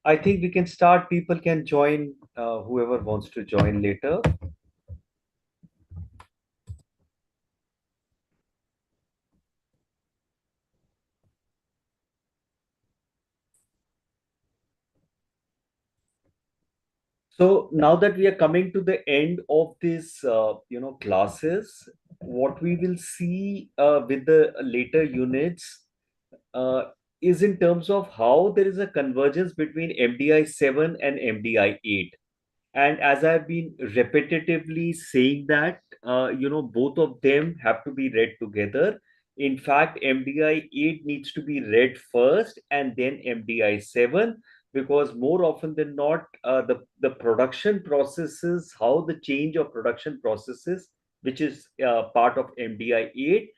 I think we can start. People can join, whoever wants to join later. So now that we are coming to the end of this, classes, what we will see with the later units uh, is in terms of how there is a convergence between MDI 7 and MDI 8. And as I've been repetitively saying that, both of them have to be read together. In fact, MDI 8 needs to be read first and then MDI 7, because more often than not, the production processes, how the change of production processes, which is part of MDI 8,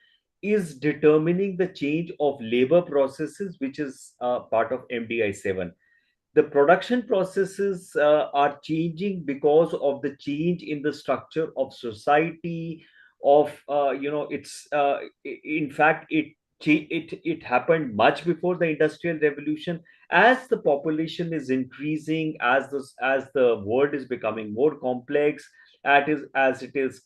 is determining the change of labor processes, which is part of MDI 7. The production processes are changing because of the change in the structure of society of it's in fact it happened much before the industrial revolution. As the population is increasing, as the world is becoming more complex, as it is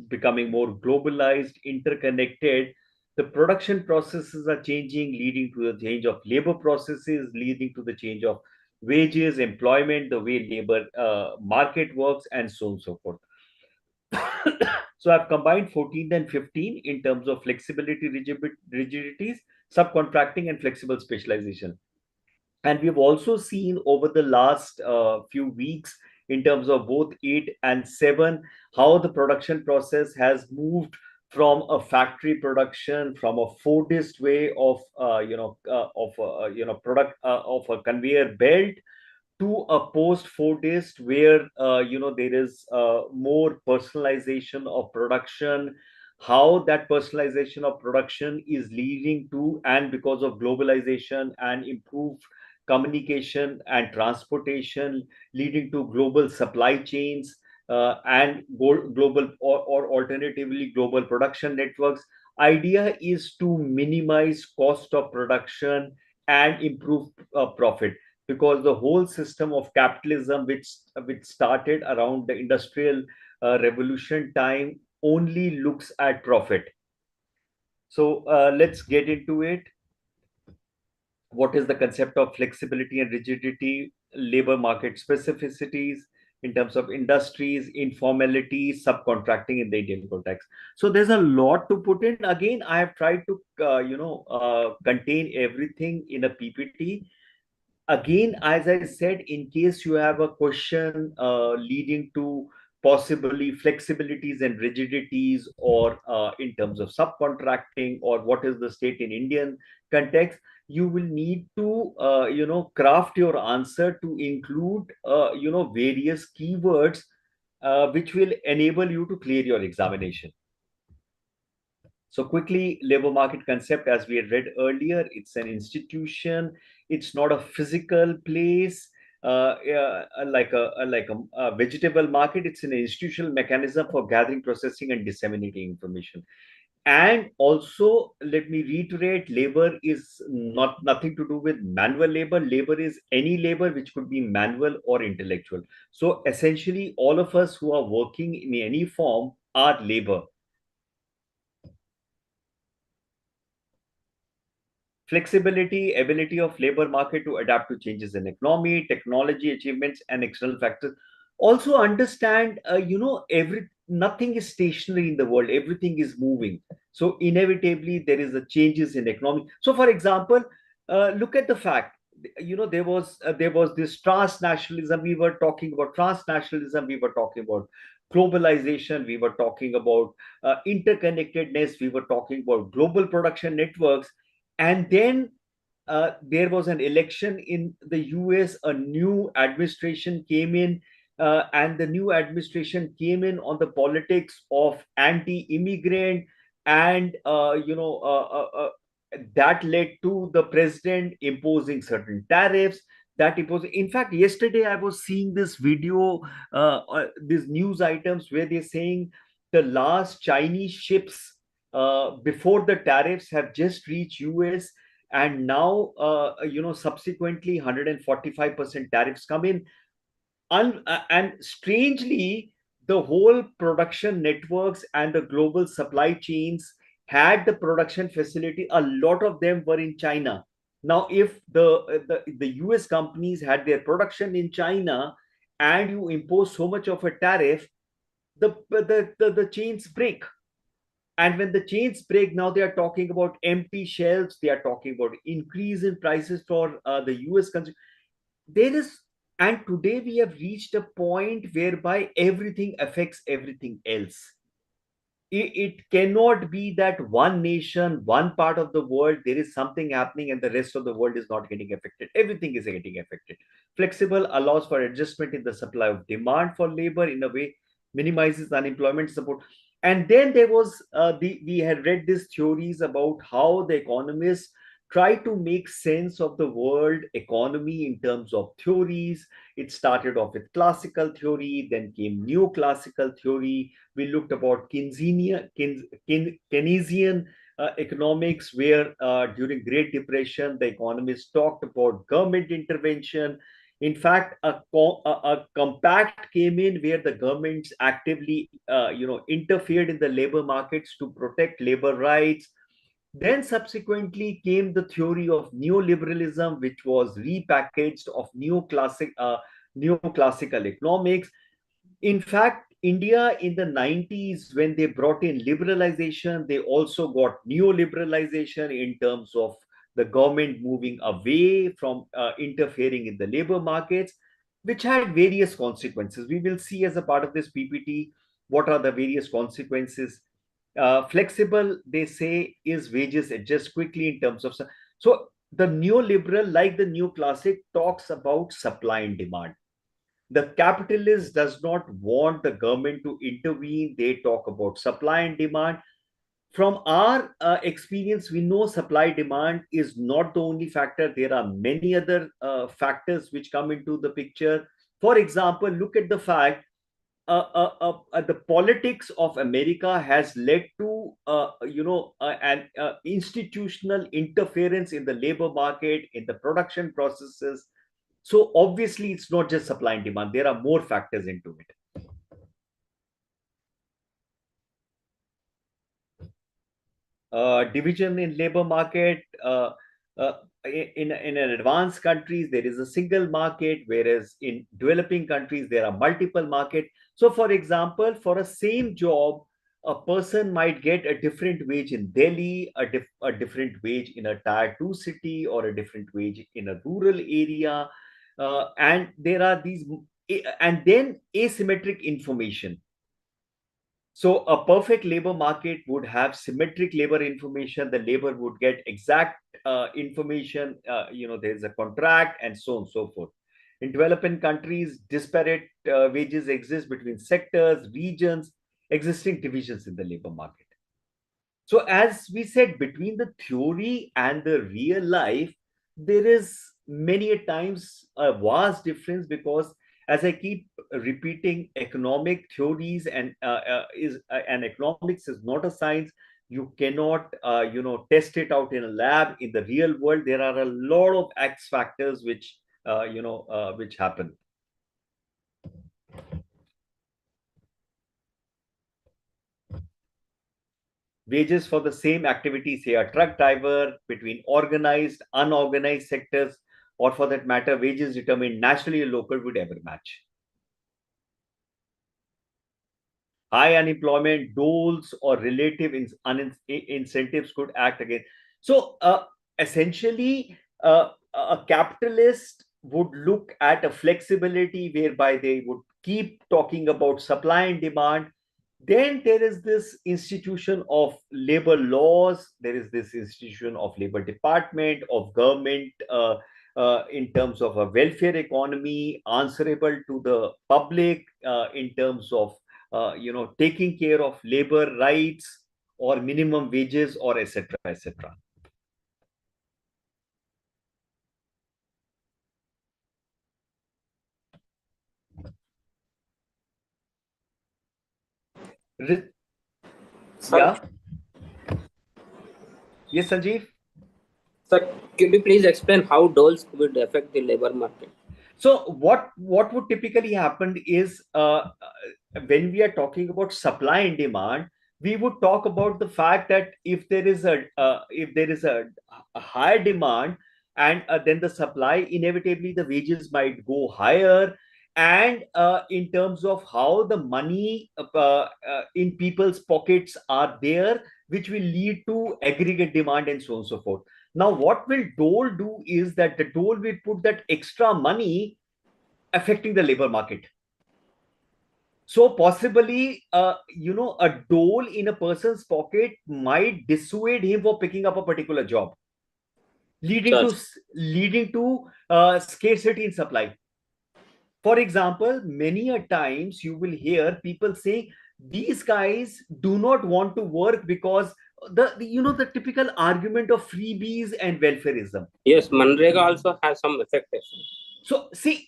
becoming more globalized, interconnected, the production processes are changing, leading to the change of labor processes, leading to the change of wages, employment, the way labor market works, and so on and so forth. So I've combined 14 and 15 in terms of flexibility, rigidities, subcontracting, and flexible specialization. And we've also seen over the last few weeks, in terms of both 8 and 7, how the production process has moved from a factory production, from a Fordist way of product of a conveyor belt, to a post Fordist where there is more personalization of production. How that personalization of production is leading to, and because of globalization and improved communication and transportation, leading to global supply chains, and global, or alternatively global production networks. Idea is to minimize cost of production and improve profit, because the whole system of capitalism, which started around the industrial revolution time, only looks at profit. So let's get into it. What is the concept of flexibility and rigidity, labor market specificities in terms of industries, informality, subcontracting in the Indian context? So there's a lot to put in. Again, I have tried to contain everything in a PPT. Again, as I said, in case you have a question leading to possibly flexibilities and rigidities, or in terms of subcontracting, or what is the state in Indian context, you will need to craft your answer to include various keywords which will enable you to clear your examination. So quickly, labor market concept, as we had read earlier, it's an institution. It's not a physical place, like a vegetable market. It's an institutional mechanism for gathering, processing, and disseminating information. And also, let me reiterate, labor is not nothing to do with manual labor. Labor is any labor which could be manual or intellectual. So essentially, all of us who are working in any form are labor. Flexibility, ability of labor market to adapt to changes in economy, technology achievements, and external factors. Also understand, every nothing is stationary in the world. Everything is moving. So inevitably there is a changes in economy. So for example, look at the fact, there was this transnationalism. We were talking about transnationalism. We were talking about globalization. We were talking about interconnectedness. We were talking about global production networks. And then there was an election in the US. A new administration came in, and the new administration came in on the politics of anti-immigrant, and that led to the president imposing certain tariffs. That imposed, in fact, yesterday I was seeing this video, these news items where they're saying the last Chinese ships before the tariffs have just reached US, and now subsequently 145% tariffs come in. And strangely, the whole production networks and the global supply chains had the production facility. A lot of them were in China. Now, if the US companies had their production in China and you impose so much of a tariff, the chains break. And when the chains break, now they are talking about empty shelves. They are talking about increase in prices for the US consumer. There is, and today we have reached a point whereby everything affects everything else. It cannot be that one nation, one part of the world, there is something happening and the rest of the world is not getting affected. Everything is getting affected. Flexible allows for adjustment in the supply of demand for labor in a way minimizes unemployment support. And then there was we had read these theories about how the economists try to make sense of the world economy in terms of theories. It started off with classical theory, then came neoclassical theory. We looked about Keynesian economics, where during Great Depression, the economists talked about government intervention. In fact, a compact came in where the governments actively, interfered in the labor markets to protect labor rights. Then subsequently came the theory of neoliberalism, which was repackaged of neoclassical economics. In fact, India in the 90s, when they brought in liberalization, they also got neoliberalization in terms of the government moving away from interfering in the labor markets, which had various consequences. We will see as a part of this PPT what are the various consequences. Flexible, they say, is wages adjust quickly in terms of. So the neoliberal, like the new classic, talks about supply and demand. The capitalist does not want the government to intervene. They talk about supply and demand. From our experience, we know supply demand is not the only factor. There are many other factors which come into the picture. For example, look at the fact the politics of America has led to an institutional interference in the labor market, in the production processes. So obviously, it's not just supply and demand. There are more factors into it. Division in labor market. In an advanced countries, there is a single market, whereas in developing countries, there are multiple market. So, for example, for a same job, a person might get a different wage in Delhi, a different wage in a tier two city, or a different wage in a rural area. And there are these, and then asymmetric information. So a perfect labor market would have symmetric labor information. The labor would get exact information. There's a contract and so on and so forth. In developing countries, disparate wages exist between sectors, regions, existing divisions in the labor market. So, as we said, between the theory and the real life, there is many a times a vast difference, because, as I keep repeating, economic theories and economics is not a science. You cannot, test it out in a lab. In the real world, there are a lot of X factors which happen. Wages for the same activity, say a truck driver, between organized, unorganized sectors, or for that matter, wages determined nationally or local, would ever match. High unemployment, doles, or relative incentives could act again. So, essentially, a capitalist would look at a flexibility whereby they would keep talking about supply and demand. Then there is this institution of labor laws, there is this institution of labor department, of government, in terms of a welfare economy, answerable to the public, in terms of taking care of labor rights or minimum wages, or etc., etc. Sir, Yeah. Yes, Sanjeev. Sir, could you please explain how doles would affect the labor market? So what would typically happen is when we are talking about supply and demand, we would talk about the fact that if there is a higher demand, and then the supply, inevitably the wages might go higher, and in terms of how the money in people's pockets are there, which will lead to aggregate demand and so on and so forth. Now, what will dole do is that the dole will put that extra money affecting the labor market. So possibly, a dole in a person's pocket might dissuade him for picking up a particular job, leading Sir, to scarcity in supply. For example, many a times you will hear people say these guys do not want to work because the typical argument of freebies and welfareism. yes, Manrega also has some effect. So see,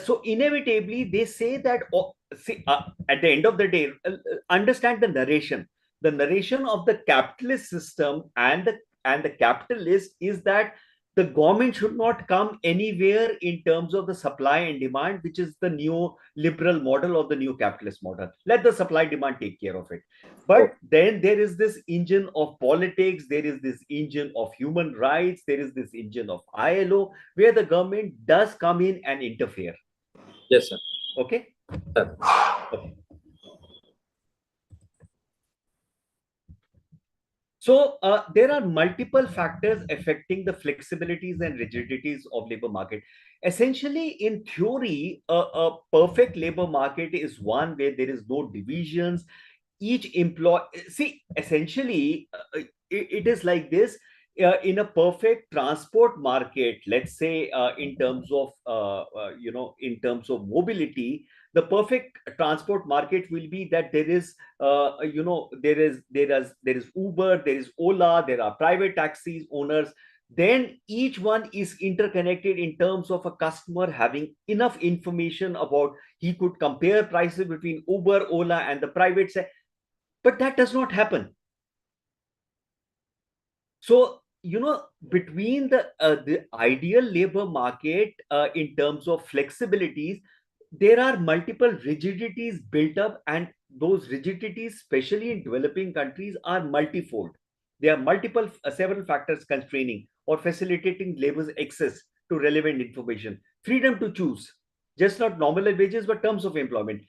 so inevitably they say that. Oh, see, at the end of the day, understand the narration. The narration of the capitalist system and the capitalist is that the government should not come anywhere in terms of the supply and demand, which is the new liberal model or the new capitalist model. Let the supply demand take care of it. Oh, But then there is this engine of politics, there is this engine of human rights, there is this engine of ILO, where the government does come in and interfere. yes, sir. Okay? Sir. Okay. So there are multiple factors affecting the flexibilities and rigidities of labor market. Essentially, in theory, a perfect labor market is one where there is no divisions. Each employee, see, essentially, it is like this. In a perfect transport market, let's say, in terms of mobility, the perfect transport market will be that there is there is Uber, there is Ola, there are private taxis owners. Then each one is interconnected in terms of a customer having enough information about, he could compare prices between Uber, Ola, and the private. But that does not happen. So, between the ideal labor market, in terms of flexibilities, there are multiple rigidities built up, and those rigidities, especially in developing countries, are multifold. There are several factors constraining or facilitating labor's access to relevant information. Freedom to choose, just not nominal wages, but terms of employment.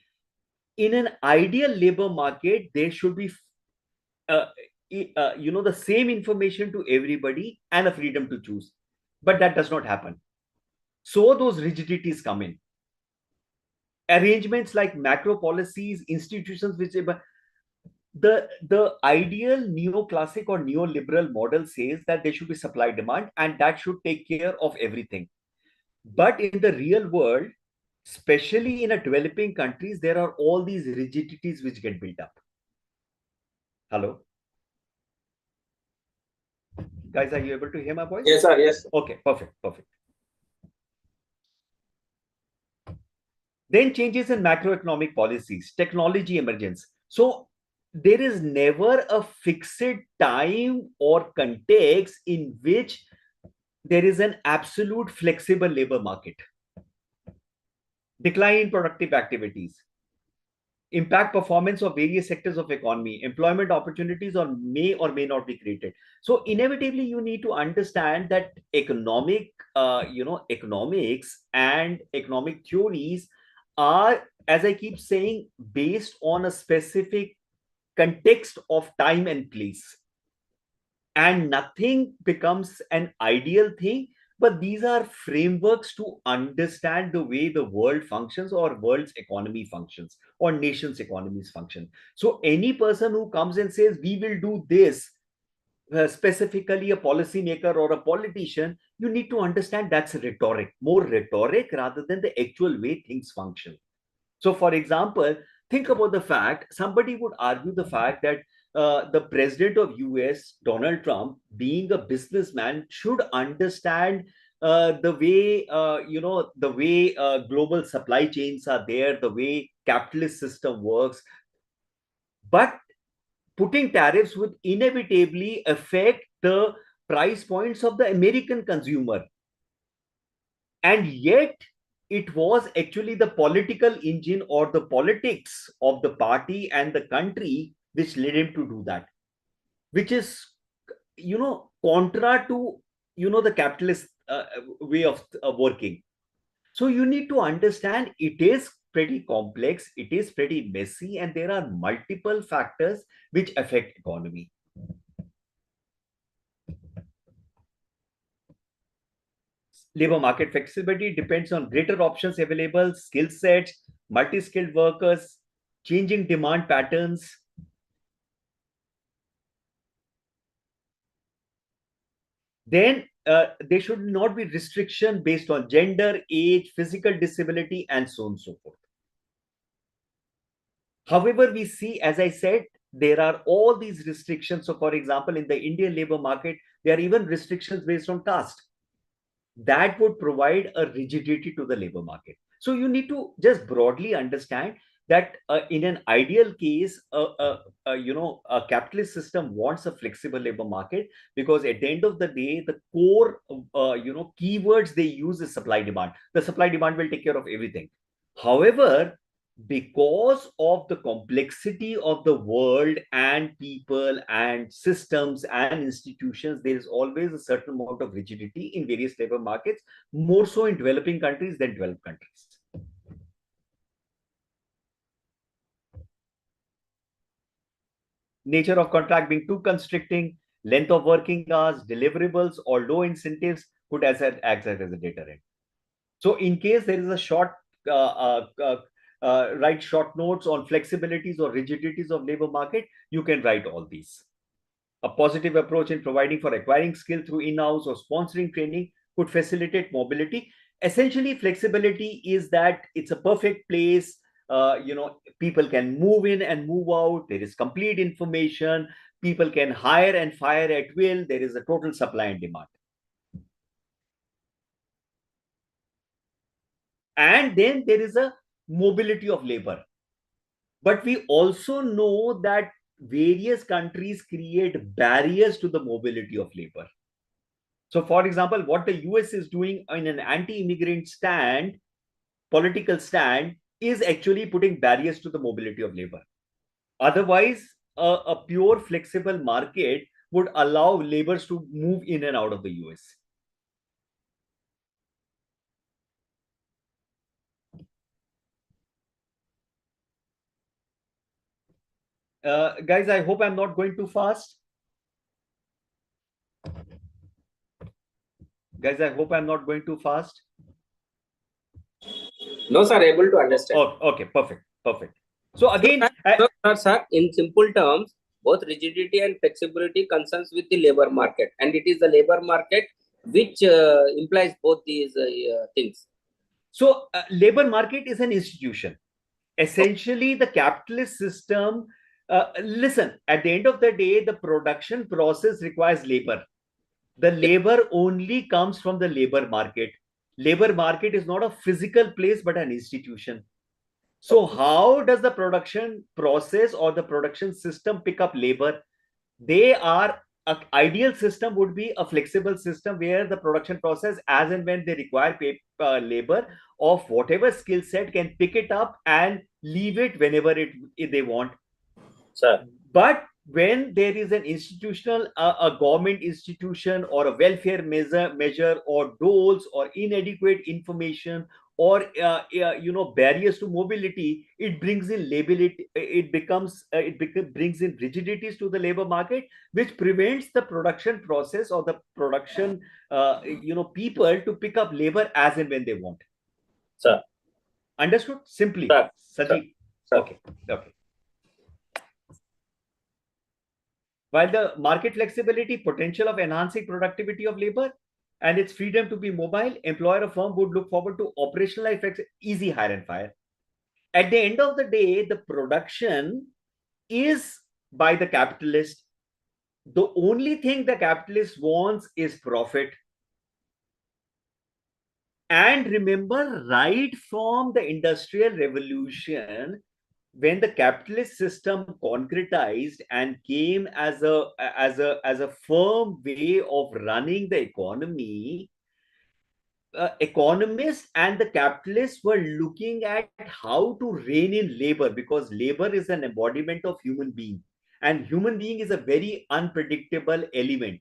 In an ideal labor market, there should be uh, the same information to everybody and a freedom to choose, but that does not happen. So those rigidities come in. Arrangements like macro policies, institutions, which the ideal neoclassic or neoliberal model says that there should be supply demand and that should take care of everything. But in the real world, especially in a developing countries, there are all these rigidities which get built up. Hello, guys, are you able to hear my voice? Yes, sir. Yes, sir. Okay, perfect. Then changes in macroeconomic policies, technology emergence. So there is never a fixed time or context in which there is an absolute flexible labor market. Decline in productive activities, impact performance of various sectors of economy, employment opportunities or may not be created. So inevitably you need to understand that economics and economic theories are, as I keep saying, based on a specific context of time and place, and nothing becomes an ideal thing, but these are frameworks to understand the way the world functions or world's economy functions or nations economies function. So any person who comes and says we will do this, specifically a policymaker or a politician, you need to understand that's rhetoric, more rhetoric rather than the actual way things function. So, for example, think about the fact, somebody would argue the fact that the president of US, Donald Trump, being a businessman, should understand the way global supply chains are there, the way capitalist system works. But putting tariffs would inevitably affect the price points of the American consumer. And yet, it was actually the political engine or the politics of the party and the country which led him to do that, which is, contra to, the capitalist way of working. So you need to understand it is pretty complex, it is pretty messy, and there are multiple factors which affect economy. Labor market flexibility depends on greater options available, skill sets, multi-skilled workers, changing demand patterns. Then there should not be restriction based on gender, age, physical disability, and so on and so forth. However, we see, as I said, there are all these restrictions. So, for example, in the Indian labor market, there are even restrictions based on caste. That would provide a rigidity to the labor market. So you need to just broadly understand that in an ideal case, a capitalist system wants a flexible labor market, because at the end of the day, the core, keywords they use is supply demand. The supply demand will take care of everything. However, because of the complexity of the world and people and systems and institutions, there is always a certain amount of rigidity in various labor markets, more so in developing countries than developed countries. Nature of contract being too constricting, length of working hours, deliverables, or low incentives could act as a deterrent. So, in case there is a write short notes on flexibilities or rigidities of labor market, you can write all these. A positive approach in providing for acquiring skill through in-house or sponsoring training could facilitate mobility. Essentially, flexibility is that it's a perfect place. People can move in and move out. There is complete information. People can hire and fire at will. There is a total supply and demand. And then there is a mobility of labor. But we also know that various countries create barriers to the mobility of labor. So, for example, what the US is doing in an anti immigrant stand, political stand, is actually putting barriers to the mobility of labor. Otherwise, a pure flexible market would allow laborers to move in and out of the US. Guys, I hope I'm not going too fast. Guys, I hope I'm not going too fast. No, sir, able to understand. Oh, okay, perfect, perfect. So again, sir, in simple terms, both rigidity and flexibility concerns with the labor market, and it is the labor market which implies both these things. So labor market is an institution. Essentially, the capitalist system. Listen, at the end of the day, the production process requires labor. The labor only comes from the labor market. Labor market is not a physical place but an institution. So how does the production process or the production system pick up labor? They are An ideal system would be a flexible system where the production process, as and when they require labor of whatever skill set, can pick it up and leave it whenever if they want. Sir. But when there is an institutional, a government institution or a welfare measure or doles or inadequate information or barriers to mobility, it brings in liability. Brings in rigidities to the labor market, which prevents the production process or the production people to pick up labor as and when they want. Sir. Understood? Simply, sir. Sajeev. Sir. Okay. While the market flexibility, potential of enhancing productivity of labor, and its freedom to be mobile, employer or firm would look forward to operationalize easy hire and fire. At the end of the day, the production is by the capitalist. The only thing the capitalist wants is profit. And remember, right from the Industrial Revolution, when the capitalist system concretized and came as a firm way of running the economy, economists and the capitalists were looking at how to rein in labor, because labor is an embodiment of human being, and human being is a very unpredictable element.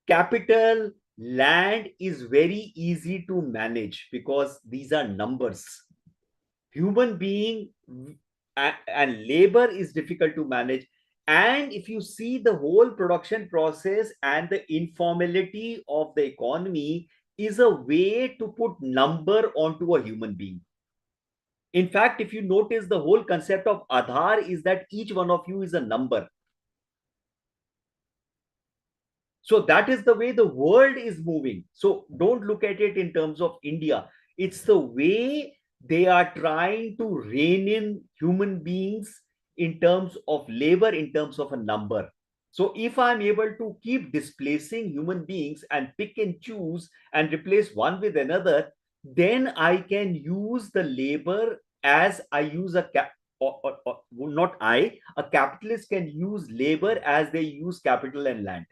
Capital, land is very easy to manage because these are numbers. Human being and labor is difficult to manage. And if you see the whole production process and the informality of the economy is a way to put number onto a human being. In fact, if you notice, the whole concept of Aadhaar is that each one of you is a number. So that is the way the world is moving. So don't look at it in terms of India. It's the way they are trying to rein in human beings in terms of labor, in terms of a number. So if I'm able to keep displacing human beings and pick and choose and replace one with another, then I can use the labor as I use a cap, or not I, a capitalist can use labor as they use capital and land.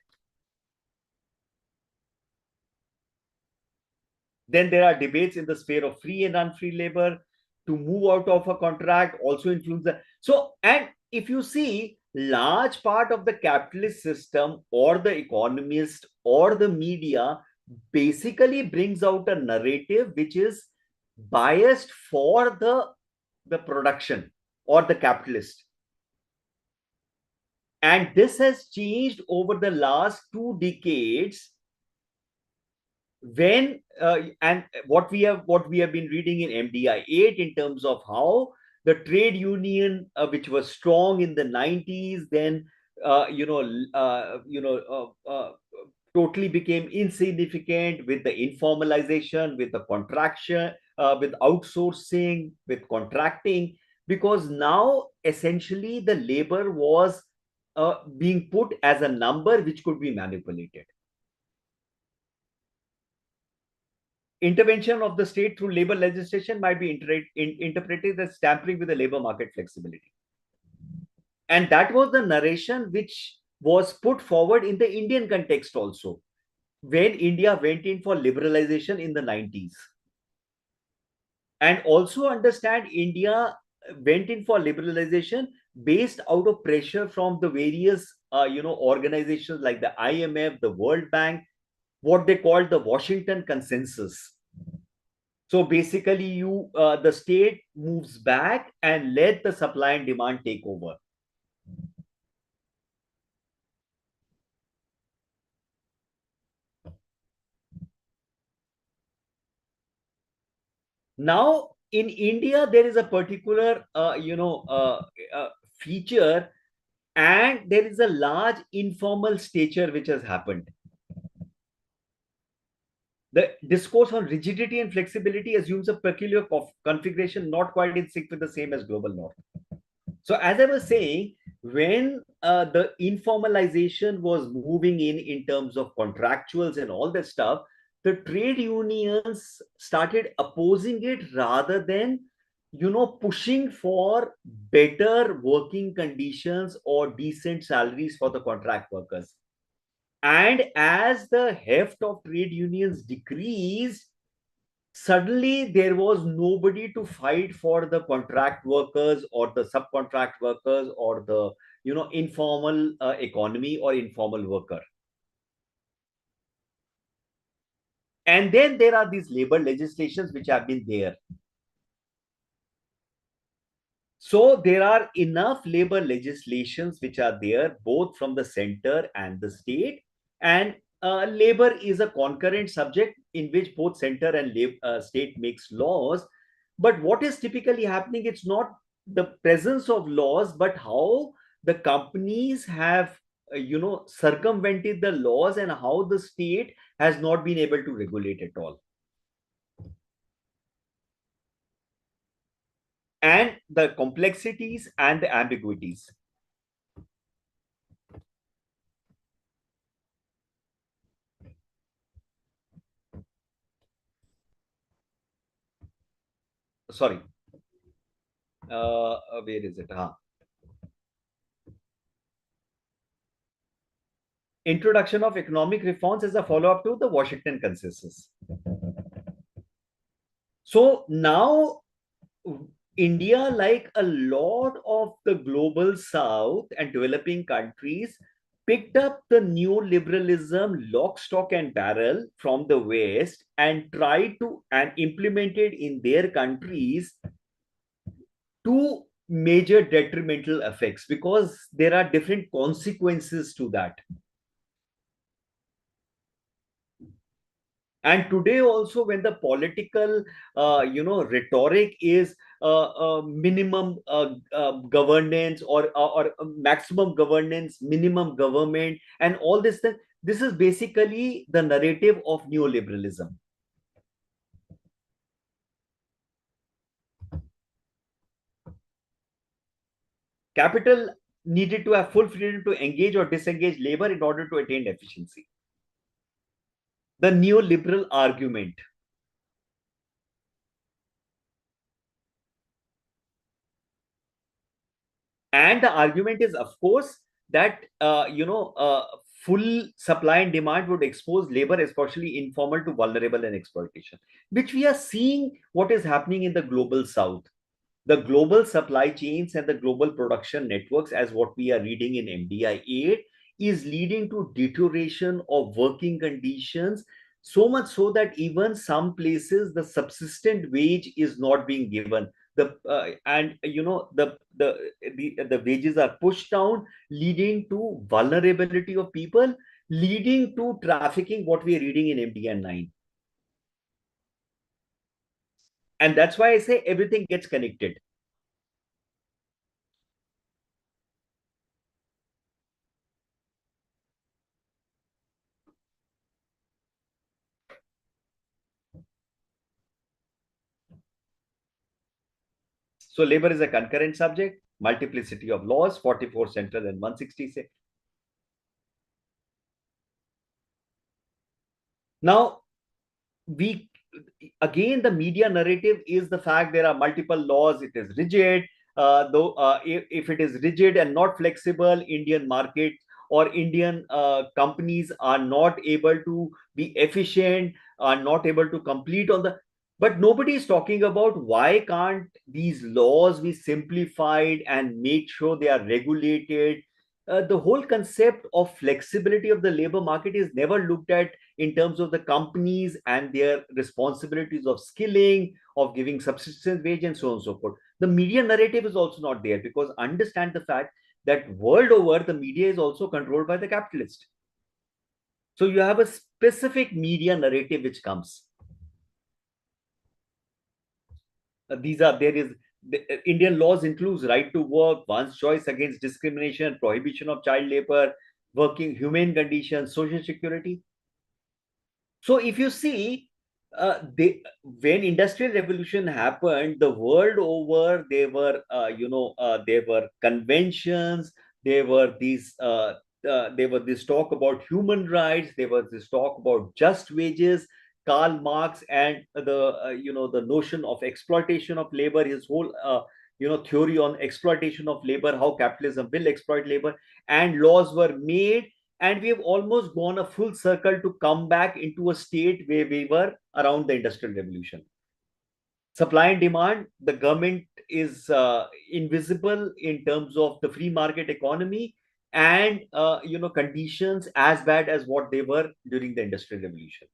Then there are debates in the sphere of free and unfree labor. To move out of a contract also influence the. So, and if you see, large part of the capitalist system or the economist or the media basically brings out a narrative which is biased for the production or the capitalist. And this has changed over the last 2 decades, when and what we have been reading in MDI 8 in terms of how the trade union, which was strong in the 90s, then uh, you know uh, you know totally became insignificant with the informalization, with the contraction, with outsourcing, with contracting, because now essentially the labor was being put as a number which could be manipulated. Intervention of the state through labor legislation might be interpreted as tampering with the labor market flexibility. And that was the narration which was put forward in the Indian context also, when India went in for liberalization in the 90s. And also understand, India went in for liberalization based out of pressure from the various organizations like the IMF, the World Bank, what they called the Washington Consensus. So basically, the state moves back and let the supply and demand take over. Now, in India, there is a particular, feature, and there is a large informal stature which has happened. The discourse on rigidity and flexibility assumes a peculiar configuration not quite in sync with the same as global norm. So, as I was saying, when the informalization was moving in terms of contractuals and all that stuff, the trade unions started opposing it rather than, pushing for better working conditions or decent salaries for the contract workers. And as the heft of trade unions decreased, suddenly there was nobody to fight for the contract workers or the subcontract workers or the informal economy or informal worker. And then there are these labor legislations which have been there. So there are enough labor legislations which are there both from the center and the state, and labor is a concurrent subject in which both center and state makes laws. But what is typically happening, it's not the presence of laws, but how the companies have circumvented the laws, and how the state has not been able to regulate at all, and the complexities and the ambiguities. Sorry. Where is it? Introduction of economic reforms as a follow-up to the Washington Consensus. So now India, like a lot of the global south and developing countries, picked up the neoliberalism lock, stock, and barrel from the West and tried to and implemented in their countries two major detrimental effects, because there are different consequences to that. And today also, when the political rhetoric is minimum governance, or maximum governance, minimum government, and all this thing, this is basically the narrative of neoliberalism. Capital needed to have full freedom to engage or disengage labor in order to attain efficiency. The neoliberal argument. And the argument is, of course, that full supply and demand would expose labor, especially informal, to vulnerable and exploitation, which we are seeing what is happening in the global south. The global supply chains and the global production networks, as what we are reading in MDI 8, is leading to deterioration of working conditions, so much so that even some places the subsistent wage is not being given. The and you know the wages are pushed down, leading to vulnerability of people, leading to trafficking, what we are reading in MDN 9. And that's why I say everything gets connected. So labor is a concurrent subject, multiplicity of laws, 44 central and 166. Now, we again, the media narrative is the fact there are multiple laws, it is rigid. Though if it is rigid and not flexible, Indian market or Indian companies are not able to be efficient, are not able to complete on the. But nobody is talking about why can't these laws be simplified and make sure they are regulated. The whole concept of flexibility of the labor market is never looked at in terms of the companies and their responsibilities of skilling, of giving subsistence wage, and so on and so forth. The media narrative is also not there, because understand the fact that world over, the media is also controlled by the capitalist. So you have a specific media narrative which comes. These are there is Indian laws includes right to work, one's choice against discrimination, prohibition of child labor, working humane conditions, social security. So if you see, when industrial revolution happened, the world over, there were conventions, there were there was this talk about human rights, there was this talk about just wages. Karl Marx and the notion of exploitation of labor, his whole theory on exploitation of labor, how capitalism will exploit labor, and laws were made, and we have almost gone a full circle to come back into a state where we were around the industrial revolution. Supply and demand, the government is invisible in terms of the free market economy, and conditions as bad as what they were during the industrial revolution.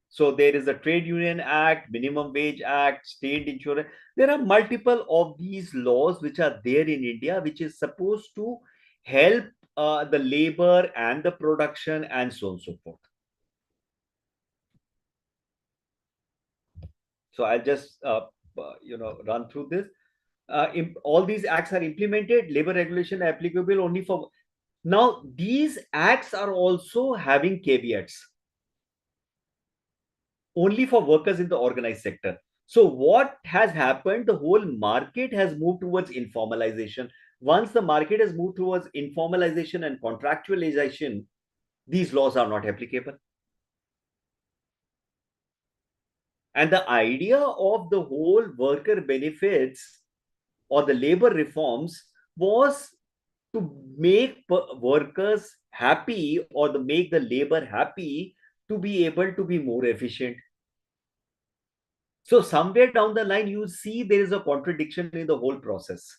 So there is a Trade Union Act, Minimum Wage Act, State Insurance. There are multiple of these laws which are there in India, which is supposed to help the labor and the production and so on and so forth. So I'll just run through this. All these acts are implemented. Labor regulation applicable only for. Now these acts are also having caveats, only for workers in the organized sector. So what has happened? The whole market has moved towards informalization. Once the market has moved towards informalization and contractualization, these laws are not applicable. And the idea of the whole worker benefits or the labor reforms was to make workers happy, or to make the labor happy, to be able to be more efficient. So somewhere down the line, you see there is a contradiction in the whole process.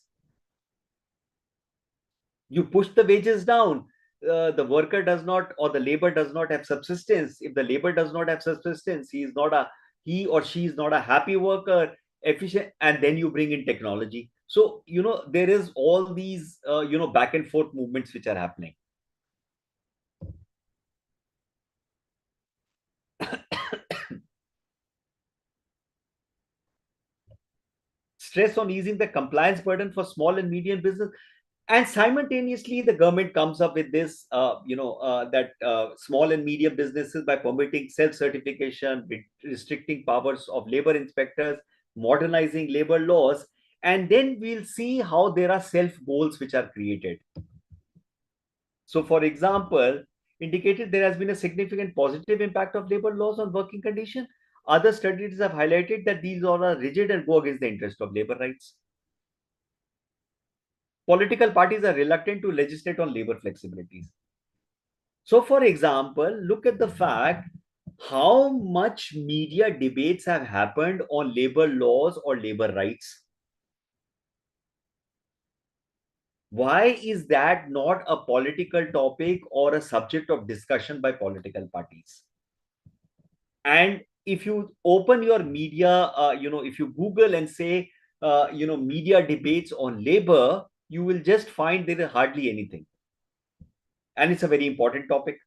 You push the wages down, the worker does not, or the labor does not have subsistence. If the labor does not have subsistence, he or she is not a happy worker, efficient. And then you bring in technology. So there is all these back and forth movements which are happening. Stress on easing the compliance burden for small and medium business, and simultaneously the government comes up with this that small and medium businesses, by permitting self certification, restricting powers of labor inspectors, modernizing labor laws. And then we'll see how there are self goals which are created. So for example, indicated there has been a significant positive impact of labor laws on working condition. Other studies have highlighted that these are rigid and go against the interest of labor rights. Political parties are reluctant to legislate on labor flexibilities. So, for example, look at the fact how much media debates have happened on labor laws or labor rights. Why is that not a political topic or a subject of discussion by political parties? And if you open your media, if you Google and say, media debates on labor, you will just find there is hardly anything. And it's a very important topic.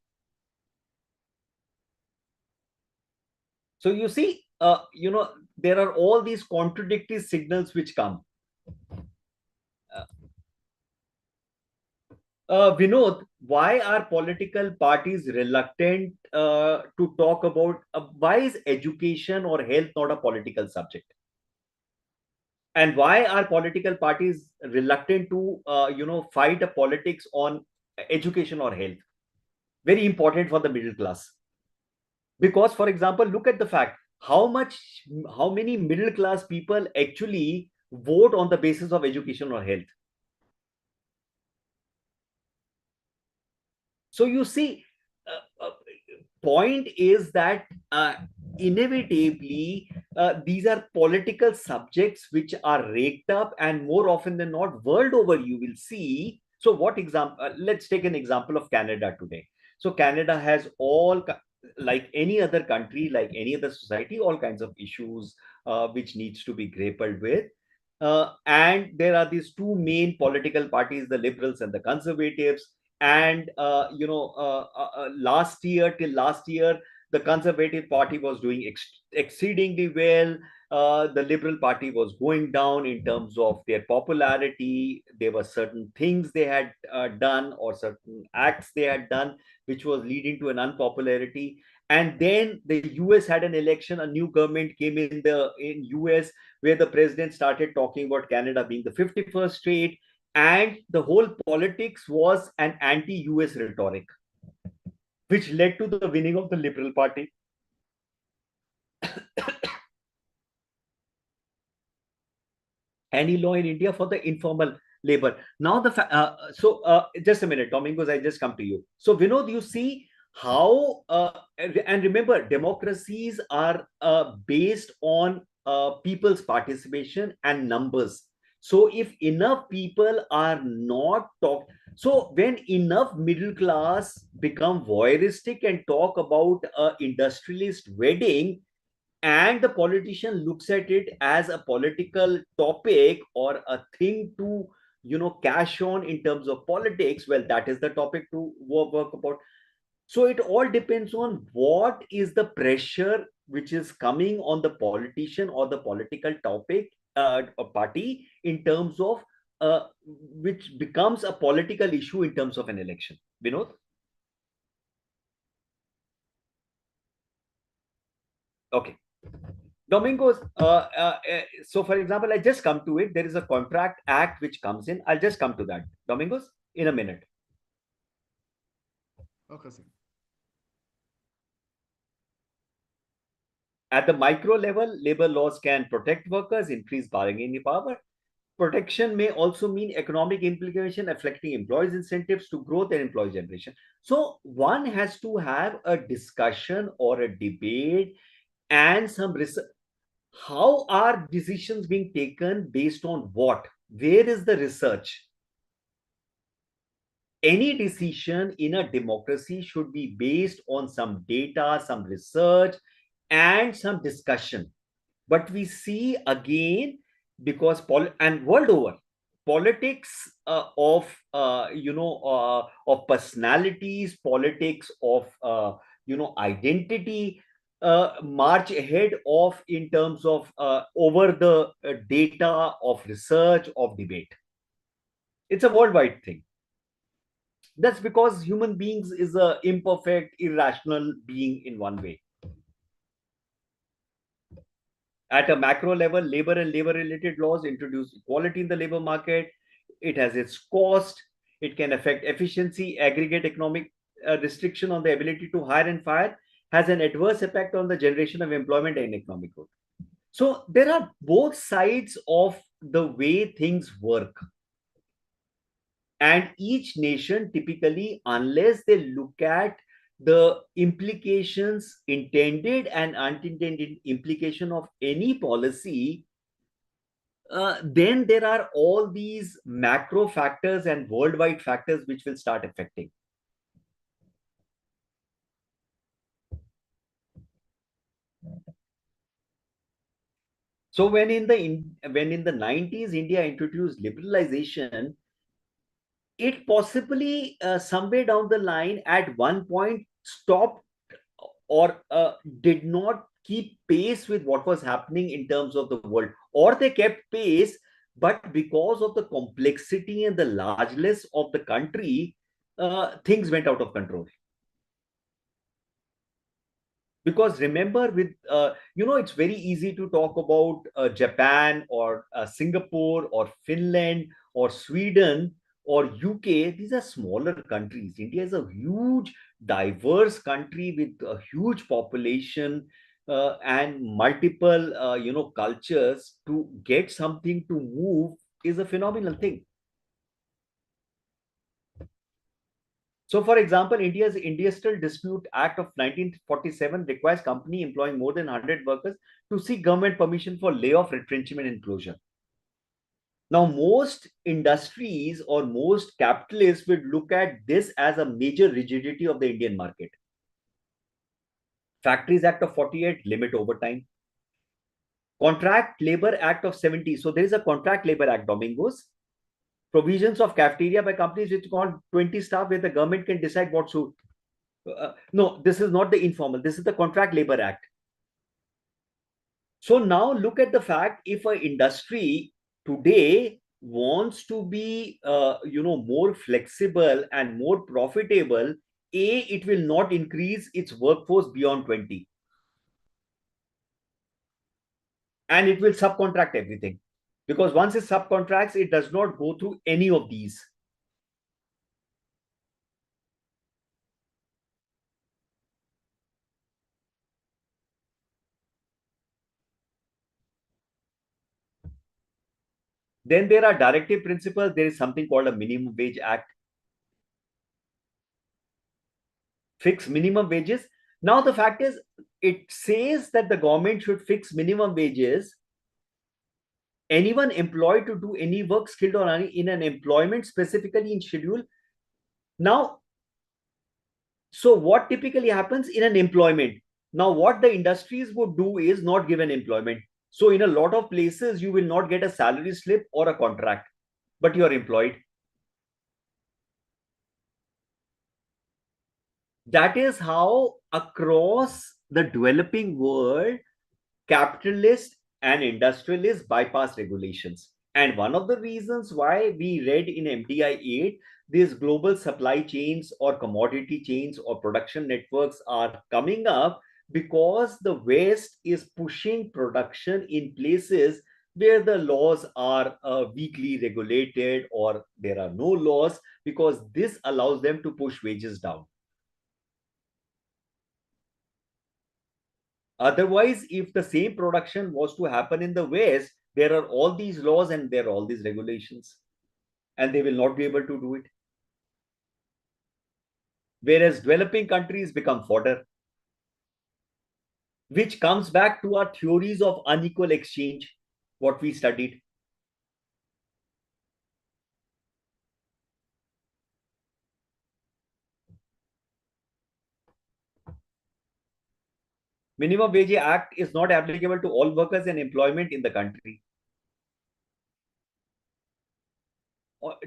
So you see, there are all these contradictory signals which come. Vinod, why are political parties reluctant to talk about why is education or health not a political subject? And why are political parties reluctant to, fight a politics on education or health? Very important for the middle class. Because, for example, look at the fact how many middle class people actually vote on the basis of education or health. So you see, point is that inevitably these are political subjects which are raked up, and more often than not, world over, you will see. So what example, let's take an example of Canada today. So Canada has like any other country, like any other society, all kinds of issues which needs to be grappled with. And there are these two main political parties, the liberals and the conservatives. And last year, the conservative party was doing exceedingly well. The liberal party was going down in terms of their popularity. There were certain things they had done, or certain acts they had done, which was leading to an unpopularity. And then the US had an election, a new government came in US, where the president started talking about Canada being the 51st state, and the whole politics was an anti-US rhetoric, which led to the winning of the Liberal Party. Any law in India for the informal labor. Now just a minute, Domingos, I just come to you. So Vinod, you see how and remember, democracies are based on people's participation and numbers. So if enough people are not talk, so when enough middle class become voyeuristic and talk about a industrialist wedding, and the politician looks at it as a political topic or a thing to cash on in terms of politics, well, that is the topic to work about. So it all depends on what is the pressure which is coming on the politician or the political topic, a party, in terms of which becomes a political issue in terms of an election. Vinod? Okay. Domingos, so for example, I just come to it. There is a contract act which comes in. I'll just come to that. Domingos, in a minute. Okay, sir. At the micro level, labor laws can protect workers, increase bargaining power. Protection may also mean economic implication affecting employees' incentives to growth and employee generation. So one has to have a discussion or a debate and some research. How are decisions being taken based on what? Where is the research? Any decision in a democracy should be based on some data, some research, and some discussion. But we see again, because and world over, politics of personalities, politics of identity, march ahead of in terms of over the data of research of debate. It's a worldwide thing. That's because human beings is a imperfect, irrational being in one way. At a macro level, labor and labor related laws introduce equality in the labor market. It has its cost. It can affect efficiency, aggregate economic restriction on the ability to hire and fire, has an adverse effect on the generation of employment and economic growth. So there are both sides of the way things work. And each nation typically, unless they look at the implications, intended and unintended implication of any policy, then there are all these macro factors and worldwide factors which will start affecting. So when in the 90s India introduced liberalization, it possibly somewhere down the line at one point stopped or did not keep pace with what was happening in terms of the world, or they kept pace, but because of the complexity and the largeness of the country, things went out of control. Because remember, with it's very easy to talk about Japan or Singapore or Finland or Sweden or UK. These are smaller countries. India is a huge diverse country with a huge population and multiple cultures. To get something to move is a phenomenal thing. So, for example, India's Industrial Dispute Act of 1947 requires company employing more than 100 workers to seek government permission for layoff, retrenchment, and closure. Now, most industries or most capitalists would look at this as a major rigidity of the Indian market. Factories Act of 48 limit overtime. Contract Labor Act of 70. So there is a Contract Labor Act, Domingos. Provisions of cafeteria by companies which count 20 staff where the government can decide what to. No, this is not the informal. This is the Contract Labor Act. So now look at the fact, if an industry today wants to be more flexible and more profitable, it will not increase its workforce beyond 20, and it will subcontract everything, because once it subcontracts, it does not go through any of these. Then there are directive principles. There is something called a Minimum Wage Act. Fix minimum wages. Now the fact is, it says that the government should fix minimum wages. Anyone employed to do any work, skilled or in an employment specifically in schedule. Now, so what typically happens in an employment? Now, what the industries would do is not give an employment. So in a lot of places, you will not get a salary slip or a contract, but you are employed. That is how across the developing world, capitalists and industrialists bypass regulations. And one of the reasons why we read in MDI 8, these global supply chains or commodity chains or production networks are coming up, because the West is pushing production in places where the laws are weakly regulated or there are no laws, because this allows them to push wages down. Otherwise, if the same production was to happen in the West, there are all these laws and there are all these regulations, and they will not be able to do it. Whereas developing countries become fodder, which comes back to our theories of unequal exchange, what we studied. Minimum Wage Act is not applicable to all workers and employment in the country.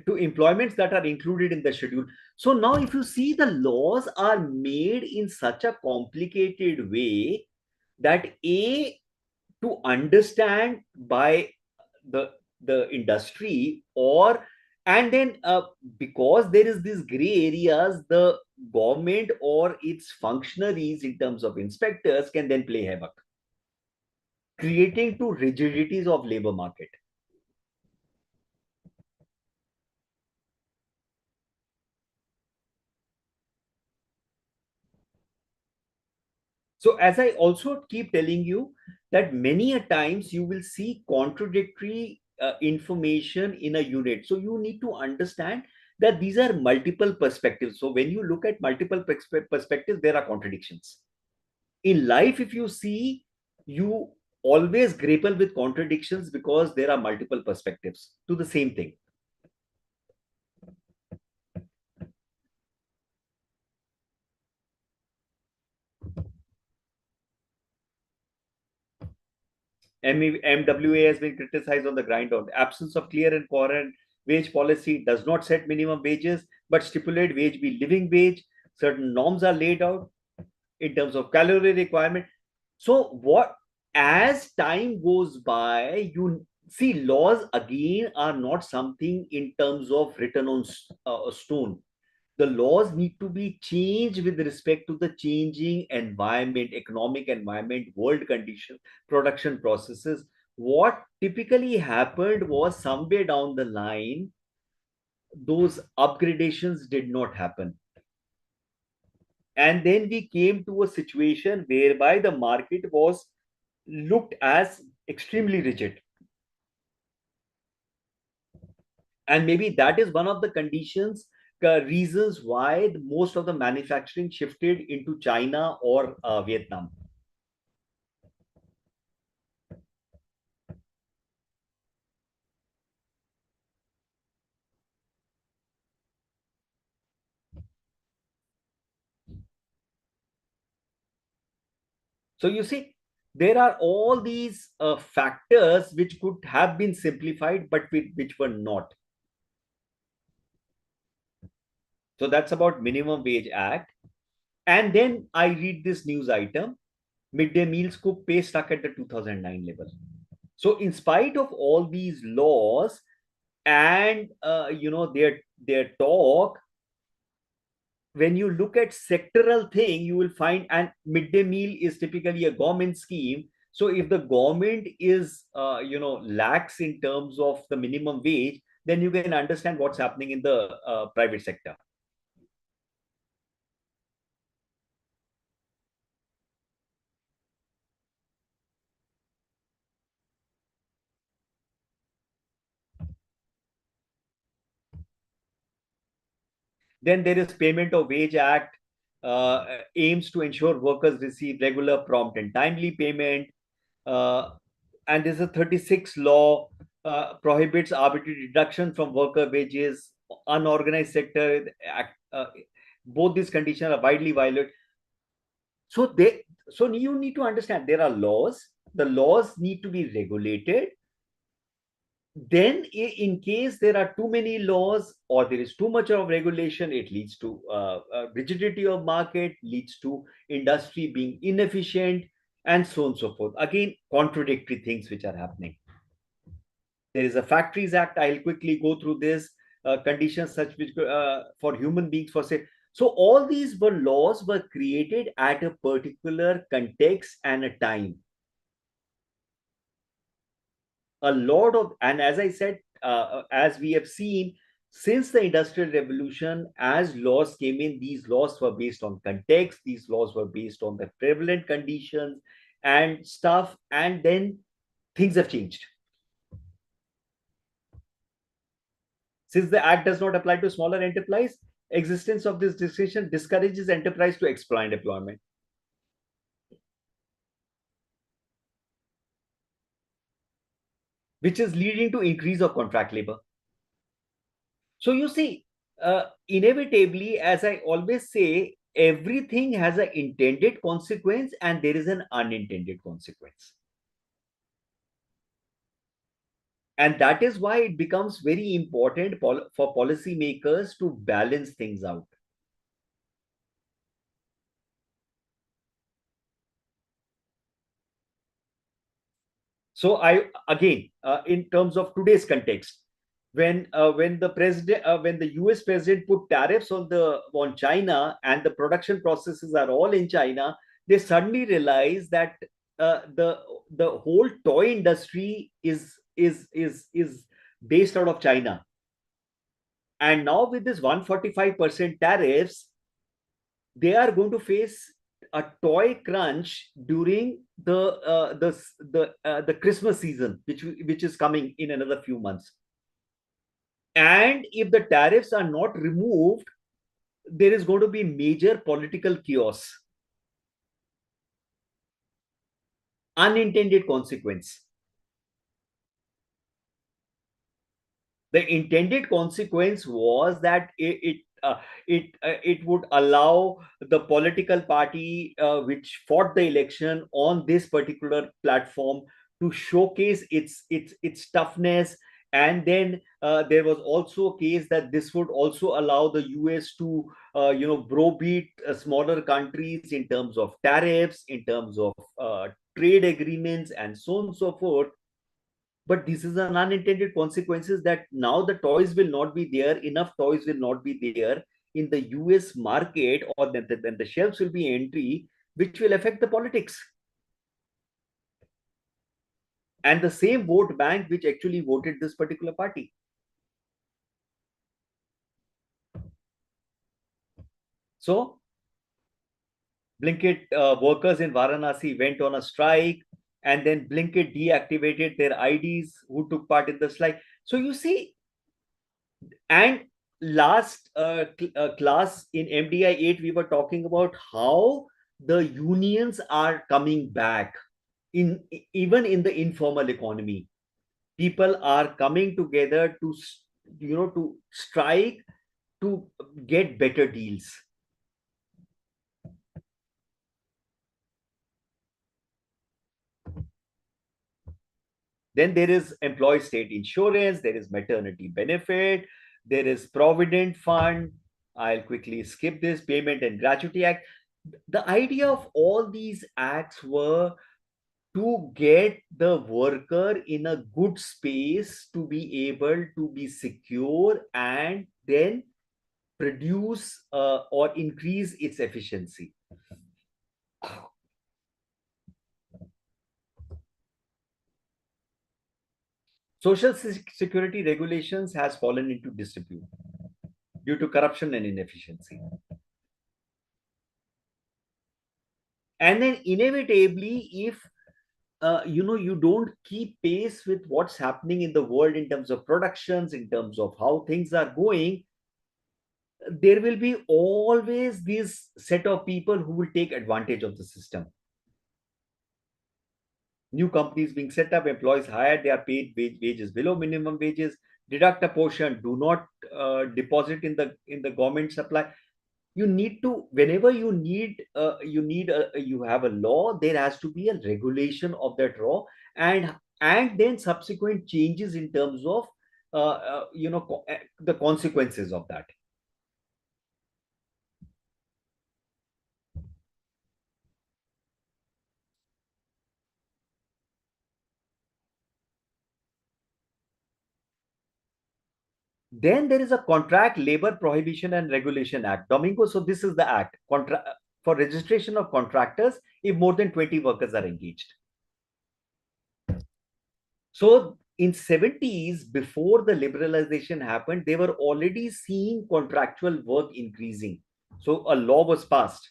To employments that are included in the schedule. So now, if you see, the laws are made in such a complicated way that to understand by the industry, or and then because there is these gray areas, the government or its functionaries in terms of inspectors can then play havoc, creating two rigidities of labor market. So as I also keep telling you, that many a times you will see contradictory information in a unit, so you need to understand that these are multiple perspectives. So when you look at multiple perspectives, there are contradictions in life. If you see, you always grapple with contradictions because there are multiple perspectives to the same thing. MWA has been criticized on the ground of absence of clear and coherent wage policy, does not set minimum wages, but stipulate wage be living wage. Certain norms are laid out in terms of calorie requirement. So what, as time goes by, you see laws again are not something in terms of written on a stone. The laws need to be changed with respect to the changing environment, economic environment, world conditions, production processes. What typically happened was, somewhere down the line, those upgradations did not happen. And then we came to a situation whereby the market was looked as extremely rigid. And maybe that is one of the conditions, reasons why most of the manufacturing shifted into China or Vietnam. So you see, there are all these factors which could have been simplified, but which were not. So that's about Minimum Wage Act. And then I read this news item: midday meals ko pay stuck at the 2009 level. So in spite of all these laws and their talk, when you look at sectoral thing, you will find, and midday meal is typically a government scheme. So if the government is lax in terms of the minimum wage, then you can understand what's happening in the private sector. Then there is Payment of Wage Act, aims to ensure workers receive regular, prompt, and timely payment. Uh, and there's a 36 law, prohibits arbitrary deduction from worker wages, unorganized sector. Both these conditions are widely violated. So you need to understand, there are laws. The laws need to be regulated. Then in case there are too many laws or there is too much of regulation, it leads to rigidity of market, leads to industry being inefficient, and so on and so forth. Again, contradictory things which are happening. There is a Factories Act. I'll quickly go through this. Conditions such which for human beings, for say. So all these were laws were created at a particular context and a time. A lot of, and as I said, as we have seen, since the industrial revolution, as laws came in, these laws were based on context, these laws were based on the prevalent conditions, and stuff, and then things have changed. Since the act does not apply to smaller enterprise, existence of this decision discourages enterprise to exploit employment, which is leading to increase of contract labor. So you see, inevitably, as I always say, everything has an intended consequence and there is an unintended consequence. And that is why it becomes very important for policymakers to balance things out. So I again, in terms of today's context, when the president, when the U.S. president put tariffs on China and the production processes are all in China, they suddenly realize that the whole toy industry is based out of China. And now with this 145% tariffs, they are going to face a toy crunch during the Christmas season, which is coming in another few months. And if the tariffs are not removed, there is going to be major political chaos, unintended consequence. The intended consequence was that it would allow the political party which fought the election on this particular platform to showcase its toughness. And then there was also a case that this would also allow the US to browbeat smaller countries in terms of tariffs, in terms of trade agreements, and so on and so forth. But this is an unintended consequences that now the toys will not be there, enough toys will not be there in the US market, or then the shelves will be empty, which will affect the politics and the same vote bank which actually voted this particular party. So Blinkit workers in Varanasi went on a strike, and then Blinkit deactivated their IDs who took part in the strike. So you see, and last class in MDI 8, we were talking about how the unions are coming back in, even in the informal economy. People are coming together to to strike to get better deals. Then there is employee state insurance, there is maternity benefit, there is provident fund. I'll quickly skip this, payment and gratuity act. The idea of all these acts were to get the worker in a good space to be able to be secure and then produce or increase its efficiency. Social security regulations has fallen into disrepute due to corruption and inefficiency. And then inevitably, if you don't keep pace with what's happening in the world in terms of productions, in terms of how things are going, there will be always this set of people who will take advantage of the system. New companies being set up, employees hired, they are paid wages below minimum wages, deduct a portion, do not deposit in the government supply. You need to, whenever you have a law, there has to be a regulation of that law, and then subsequent changes in terms of the consequences of that. Then there is a Contract Labor Prohibition and Regulation Act, Domingo. So this is the act for registration of contractors if more than 20 workers are engaged. So in 70s, before the liberalization happened, they were already seeing contractual work increasing. So a law was passed.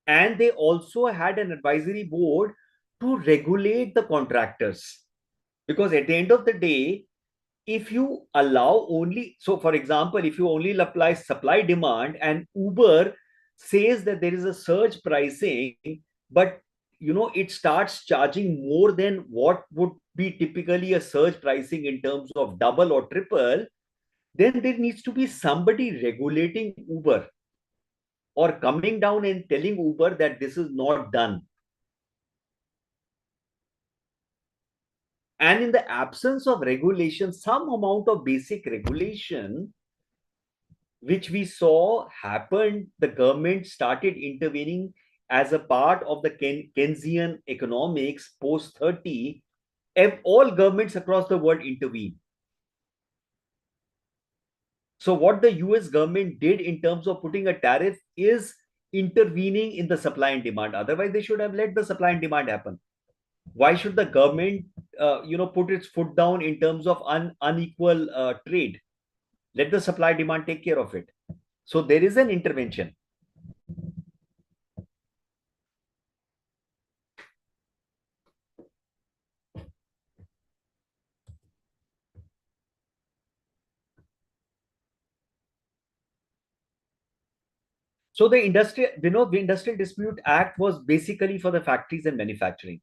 and they also had an advisory board to regulate the contractors. Because at the end of the day, if you allow only, so for example, if you only apply supply demand and Uber says that there is a surge pricing, but it starts charging more than what would be typically a surge pricing in terms of double or triple, then there needs to be somebody regulating Uber or coming down and telling Uber that this is not done. And in the absence of regulation, some amount of basic regulation, which we saw happened, the government started intervening as a part of the Keynesian economics post 30. All governments across the world intervened. So, what the US government did in terms of putting a tariff is intervening in the supply and demand. Otherwise, they should have let the supply and demand happen. Why should the government, put its foot down in terms of unequal trade? Let the supply demand take care of it. So there is an intervention. So the Industrial Dispute Act was basically for the factories and manufacturing.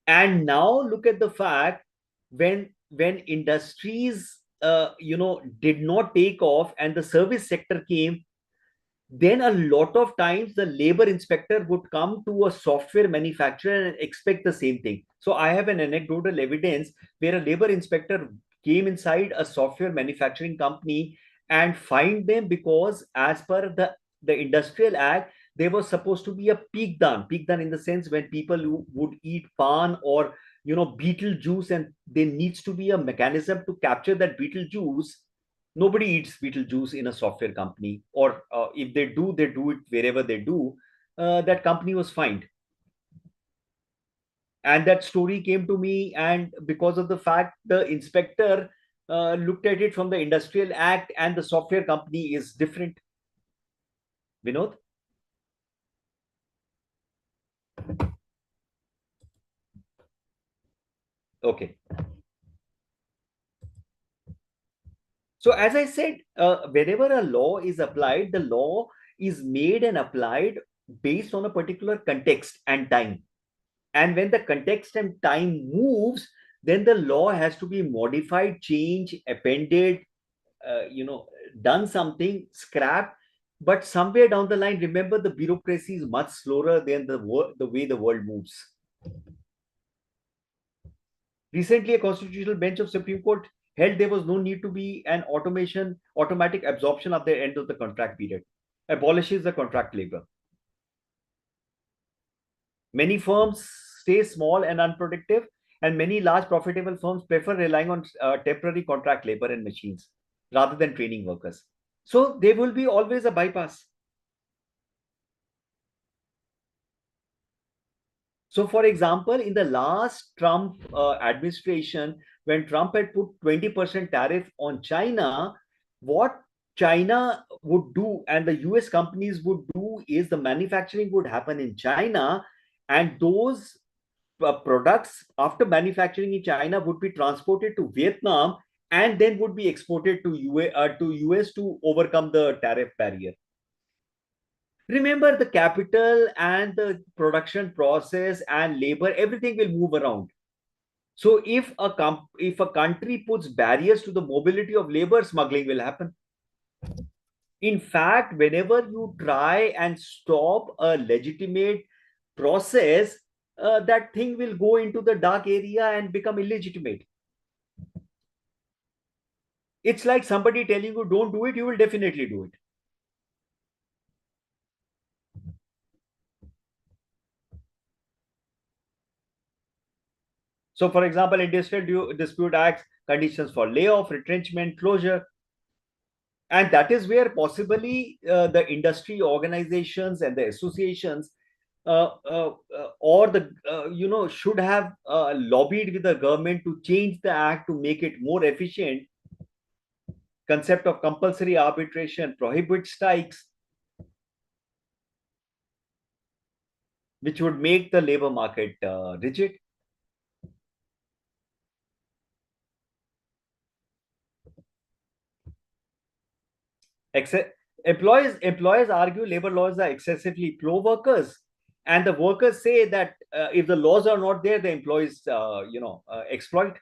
And now look at the fact, when industries did not take off and the service sector came, then a lot of times the labor inspector would come to a software manufacturer and expect the same thing. So I have an anecdotal evidence where a labor inspector came inside a software manufacturing company and fined them because, as per the industrial act, there was supposed to be a peak done in the sense when people who would eat pan or beetle juice, and there needs to be a mechanism to capture that beetle juice. Nobody eats Beetlejuice in a software company, or if they do it wherever they do. That company was fined, and that story came to me, and because of the fact the inspector looked at it from the Industrial Act, and the software company is different. Vinod? Okay. So as I said, whenever a law is applied, the law is made and applied based on a particular context and time. And when the context and time moves, then the law has to be modified, changed, appended, uh, you know done something, scrapped. But somewhere down the line, remember, the bureaucracy is much slower than the way the world moves. Recently, a constitutional bench of Supreme Court held there was no need to be an automatic absorption at the end of the contract period. Abolishes the contract labor. Many firms stay small and unproductive, and many large profitable firms prefer relying on temporary contract labor and machines rather than training workers. So there will be always a bypass. So, for example, in the last Trump administration, when Trump had put 20% tariff on China, what China would do and the US companies would do is the manufacturing would happen in China, and those products after manufacturing in China would be transported to Vietnam and then would be exported to US to overcome the tariff barrier. Remember, the capital and the production process and labor, everything will move around. So if a country puts barriers to the mobility of labor, smuggling will happen. In fact, whenever you try and stop a legitimate process, that thing will go into the dark area and become illegitimate. It's like somebody telling you don't do it, you will definitely do it. So, for example, industrial dispute acts, conditions for layoff, retrenchment, closure, and that is where possibly the industry organizations and the associations or the should have lobbied with the government to change the act to make it more efficient. Concept of compulsory arbitration, prohibit strikes. which would make the labor market rigid. Except employers argue labor laws are excessively pro workers, and the workers say that if the laws are not there, the employees exploit.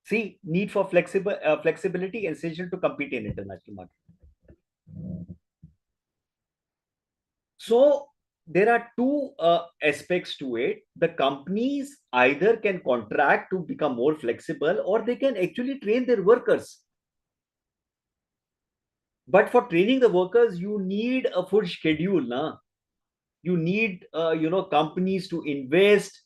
See, need for flexibility essential to compete in international market. So there are two aspects to it. The companies either can contract to become more flexible, or they can actually train their workers. But for training the workers, you need a full schedule. Na? You need companies to invest.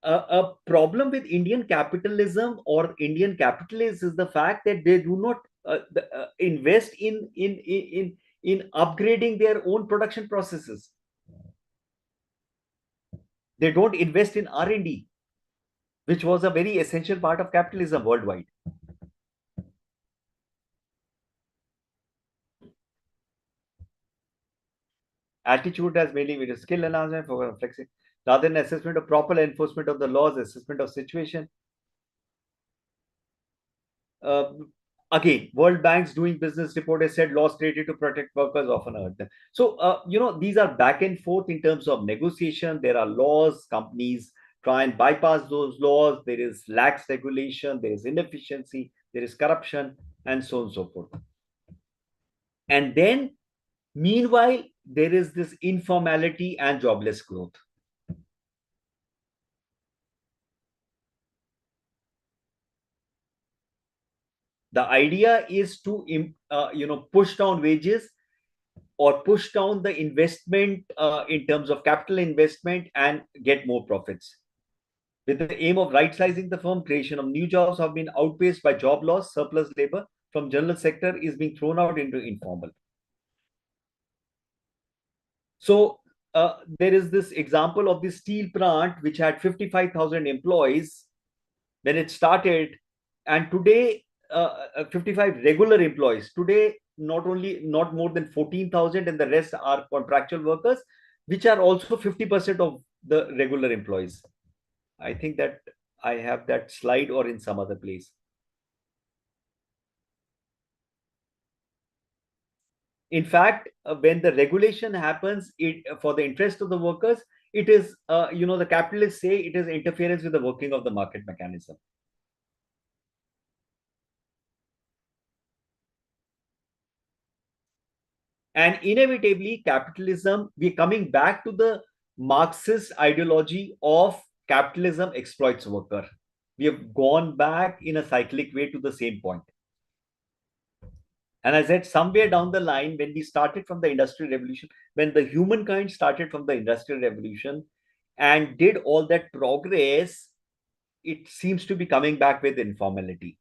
A problem with Indian capitalism or Indian capitalists is the fact that they do not invest in upgrading their own production processes. They don't invest in R&D, which was a very essential part of capitalism worldwide. Attitude has mainly been a skill enhancement for flexing, rather than assessment of proper enforcement of the laws, assessment of situation. Uh, Again, World Bank's doing business report has said laws created to protect workers often hurt them. So, these are back and forth in terms of negotiation. There are laws, companies try and bypass those laws. There is lax regulation, there is inefficiency, there is corruption, and so on and so forth. And then, meanwhile, there is this informality and jobless growth. The idea is to push down wages or push down the investment in terms of capital investment and get more profits. With the aim of right sizing the firm, creation of new jobs have been outpaced by job loss. Surplus labor from general sector is being thrown out into informal. So there is this example of the steel plant which had 55,000 employees when it started, and today 55 regular employees. Today, not more than 14,000, and the rest are contractual workers, which are also 50% of the regular employees. I think that I have that slide or in some other place. In fact, when the regulation happens, it for the interest of the workers, it is the capitalists say it is interference with the working of the market mechanism. And inevitably, capitalism, we're coming back to the Marxist ideology of capitalism exploits worker. We have gone back in a cyclic way to the same point. And I said, somewhere down the line, when we started from the Industrial Revolution, when the humankind started from the Industrial Revolution and did all that progress, it seems to be coming back with informality.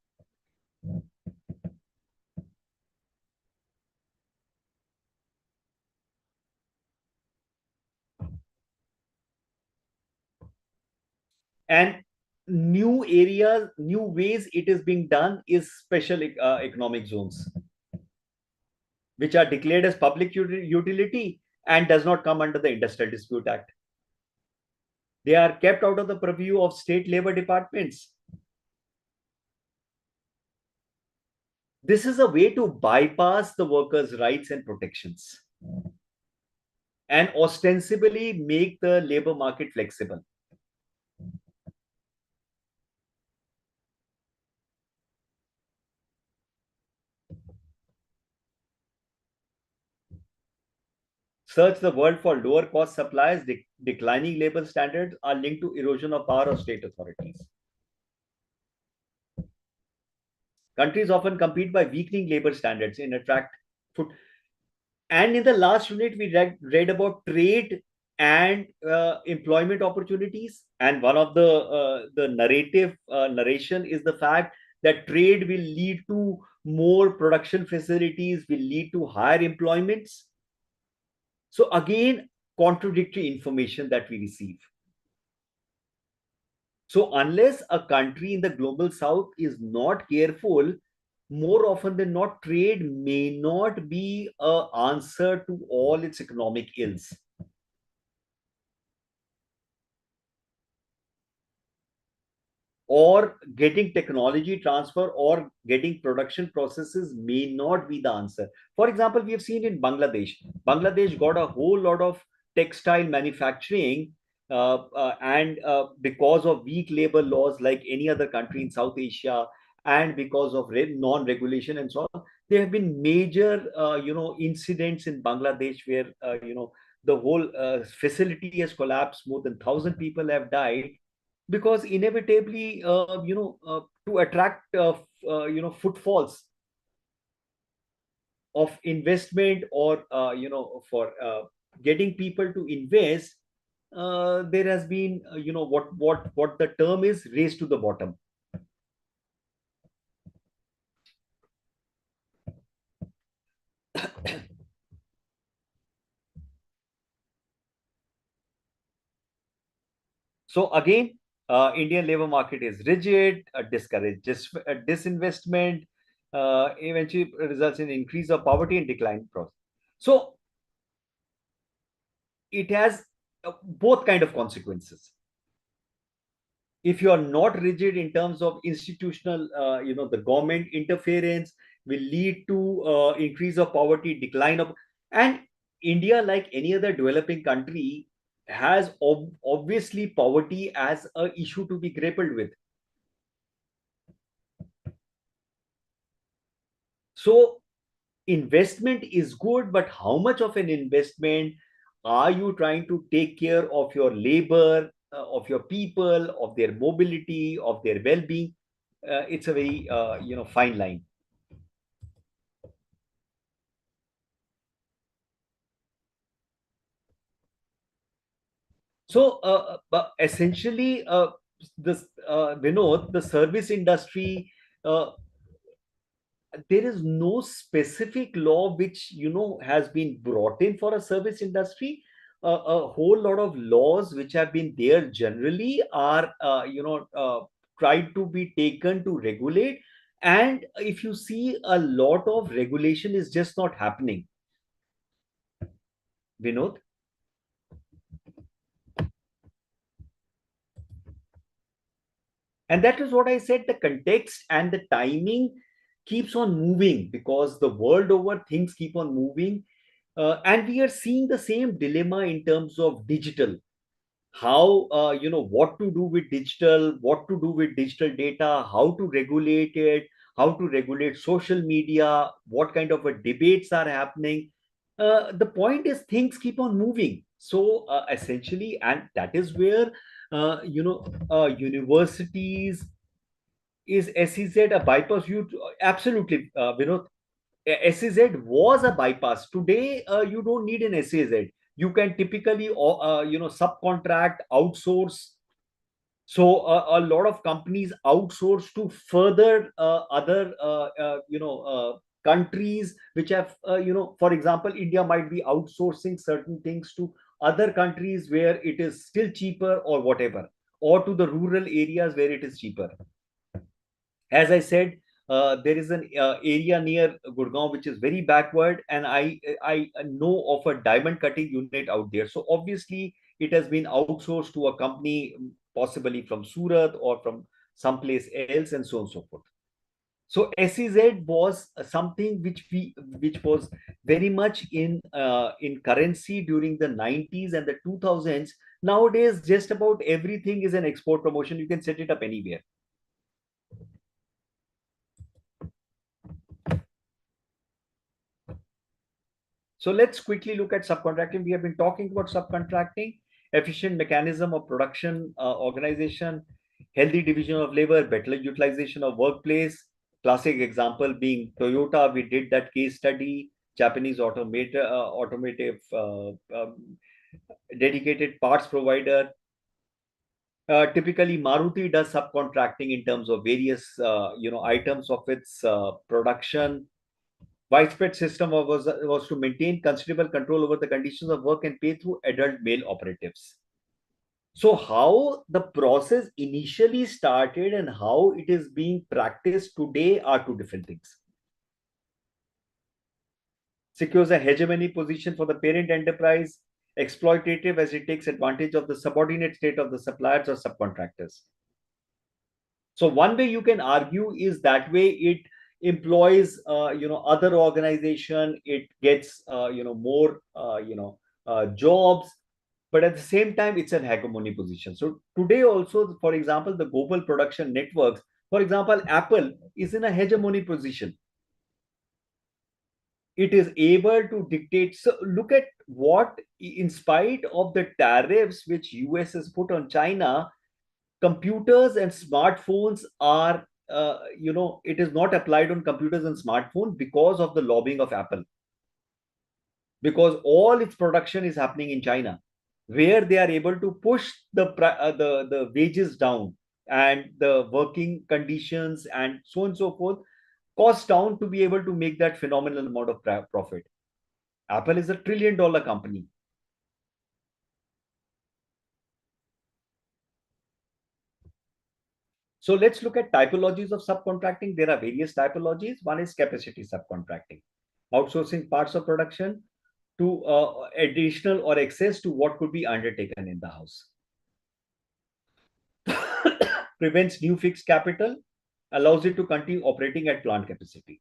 And new areas, new ways it is being done is special economic zones, which are declared as public utility and does not come under the Industrial Dispute Act. They are kept out of the purview of state labor departments. This is a way to bypass the workers' rights and protections and ostensibly make the labor market flexible. Search the world for lower cost supplies. Declining labor standards are linked to erosion of power of state authorities. Countries often compete by weakening labor standards in attract food. And in the last unit, we read about trade and employment opportunities. And one of the narration is the fact that trade will lead to more production facilities, will lead to higher employments. So again, contradictory information that we receive. So unless a country in the global south is not careful, more often than not, trade may not be a answer to all its economic ills. Or getting technology transfer or getting production processes may not be the answer. For example, we have seen in Bangladesh. Bangladesh got a whole lot of textile manufacturing, and because of weak labor laws like any other country in South Asia, and because of non-regulation and so on, there have been major incidents in Bangladesh where the whole facility has collapsed. More than 1,000 people have died because inevitably to attract footfalls of investment, or for getting people to invest, there has been what the term is, race to the bottom. So again, Indian labor market is rigid, discourages disinvestment, eventually results in increase of poverty and decline process. So it has both kind of consequences. If you are not rigid in terms of institutional, the government interference will lead to increase of poverty, decline of, and India, like any other developing country, has obviously poverty as a issue to be grappled with. So investment is good, but how much of an investment? Are you trying to take care of your labor, of your people, of their mobility, of their well-being? It's a very fine line. So but essentially, this Vinod, the service industry, uh, there is no specific law which has been brought in for a service industry. A whole lot of laws which have been there generally are tried to be taken to regulate, and if you see, a lot of regulation is just not happening, Vinod. And that is what I said, the context and the timing keeps on moving because the world over things keep on moving. And we are seeing the same dilemma in terms of digital. How, what to do with digital, what to do with digital data, how to regulate it, how to regulate social media, what kind of debates are happening. The point is things keep on moving. So essentially, and that is where universities, is SEZ a bypass? You absolutely, Vinod. SEZ was a bypass. Today, you don't need an SEZ. You can typically, subcontract, outsource. So a lot of companies outsource to further other, countries which have, for example, India might be outsourcing certain things to other countries where it is still cheaper or whatever, or to the rural areas where it is cheaper. As I said, there is an area near Gurgaon which is very backward, and I know of a diamond cutting unit out there. So obviously, it has been outsourced to a company, possibly from Surat or from someplace else, and so on and so forth. So SEZ was something which was very much in currency during the 90s and the 2000s. Nowadays, just about everything is an export promotion. You can set it up anywhere. So let's quickly look at subcontracting. We have been talking about subcontracting, efficient mechanism of production organization, healthy division of labor, better utilization of workplace. Classic example being Toyota. We did that case study. Japanese automotive dedicated parts provider. Typically, Maruti does subcontracting in terms of various items of its production. Widespread system was to maintain considerable control over the conditions of work and pay through adult male operatives. So how the process initially started and how it is being practiced today are two different things. Secures a hegemony position for the parent enterprise, exploitative as it takes advantage of the subordinate state of the suppliers or subcontractors. So one way you can argue is that way it employs other organization, it gets more jobs, but at the same time it's an hegemony position. So today also, for example, the global production networks, for example, Apple is in a hegemony position. It is able to dictate. So look at what, in spite of the tariffs which US has put on China, computers and smartphones are it is not applied on computers and smartphones because of the lobbying of Apple, because all its production is happening in China, where they are able to push the wages down and the working conditions and so on and so forth, cost down, to be able to make that phenomenal amount of profit. Apple is $1 trillion company. So let's look at typologies of subcontracting. There are various typologies. One is capacity subcontracting, outsourcing parts of production to additional or excess to what could be undertaken in the house. Prevents new fixed capital, allows it to continue operating at plant capacity.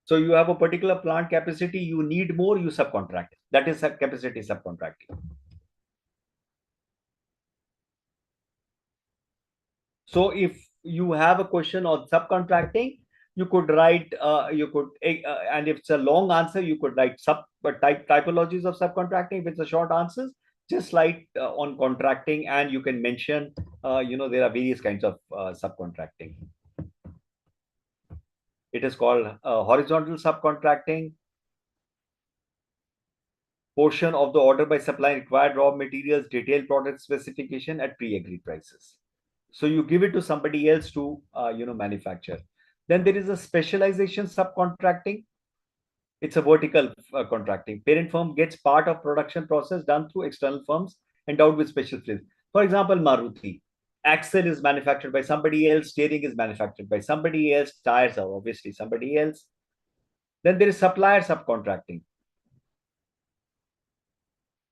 So you have a particular plant capacity, you need more, you subcontract. That is capacity subcontracting. So if you have a question on subcontracting, you could write, and if it's a long answer, you could write typologies of subcontracting. If it's a short answers, just like on contracting, and you can mention, there are various kinds of subcontracting. It is called horizontal subcontracting. Portion of the order by supplying required raw materials, detailed product specification at pre-agreed prices. So you give it to somebody else to manufacture. Then there is a specialization subcontracting. It's a vertical contracting. Parent firm gets part of production process done through external firms endowed with special skills. For example, Maruti. Axle is manufactured by somebody else. Steering is manufactured by somebody else. Tires are obviously somebody else. Then there is supplier subcontracting.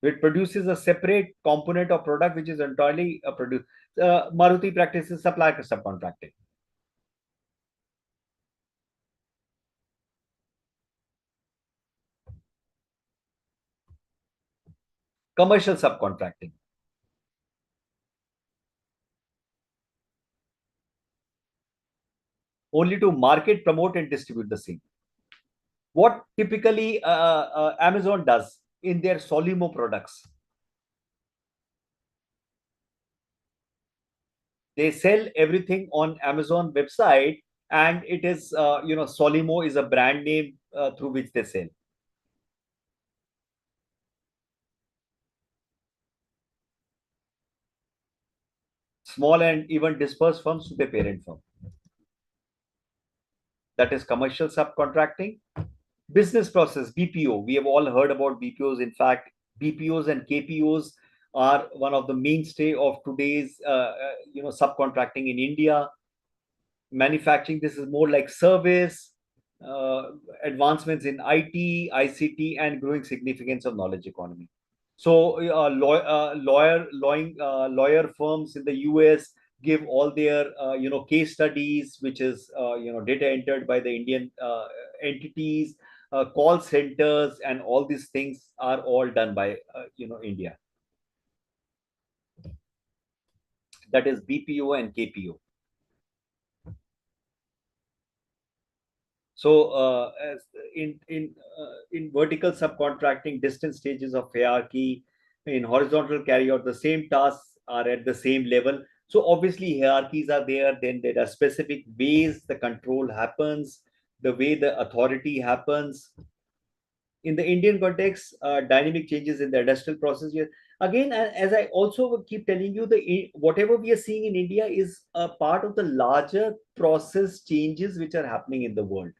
It produces a separate component of product which is entirely produced. Maruti practices supplier subcontracting. Commercial subcontracting. Only to market, promote, and distribute the same. What typically Amazon does in their Solimo products, they sell everything on Amazon website, and it is Solimo is a brand name through which they sell. Small and even dispersed firms to their parent firm. That is commercial subcontracting. Business process, BPO. We have all heard about BPOs. In fact, BPOs and KPOs are one of the mainstay of today's subcontracting in India. Manufacturing, this is more like service, advancements in IT, ICT, and growing significance of knowledge economy. So lawyer firms in the US give all their case studies, which is data entered by the Indian entities, call centers, and all these things are all done by India. That is BPO and KPO. So, as in vertical subcontracting, distant stages of hierarchy. In horizontal carry out the same tasks are at the same level. So obviously hierarchies are there. Then there are specific ways the control happens, the way the authority happens. In the Indian context, dynamic changes in the industrial process. Again, as I also keep telling you, the whatever we are seeing in India is a part of the larger process changes which are happening in the world.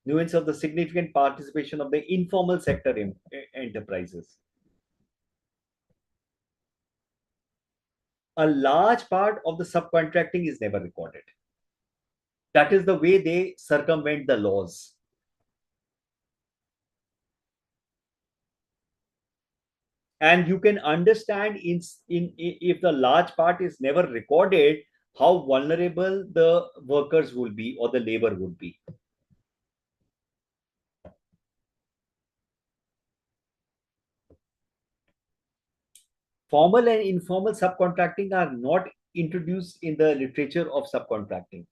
Nuance of the significant participation of the informal sector enterprises. a large part of the subcontracting is never recorded. That is the way they circumvent the laws. And you can understand in if the large part is never recorded, how vulnerable the workers will be or the labor would be. Formal and informal subcontracting are not introduced in the literature of subcontracting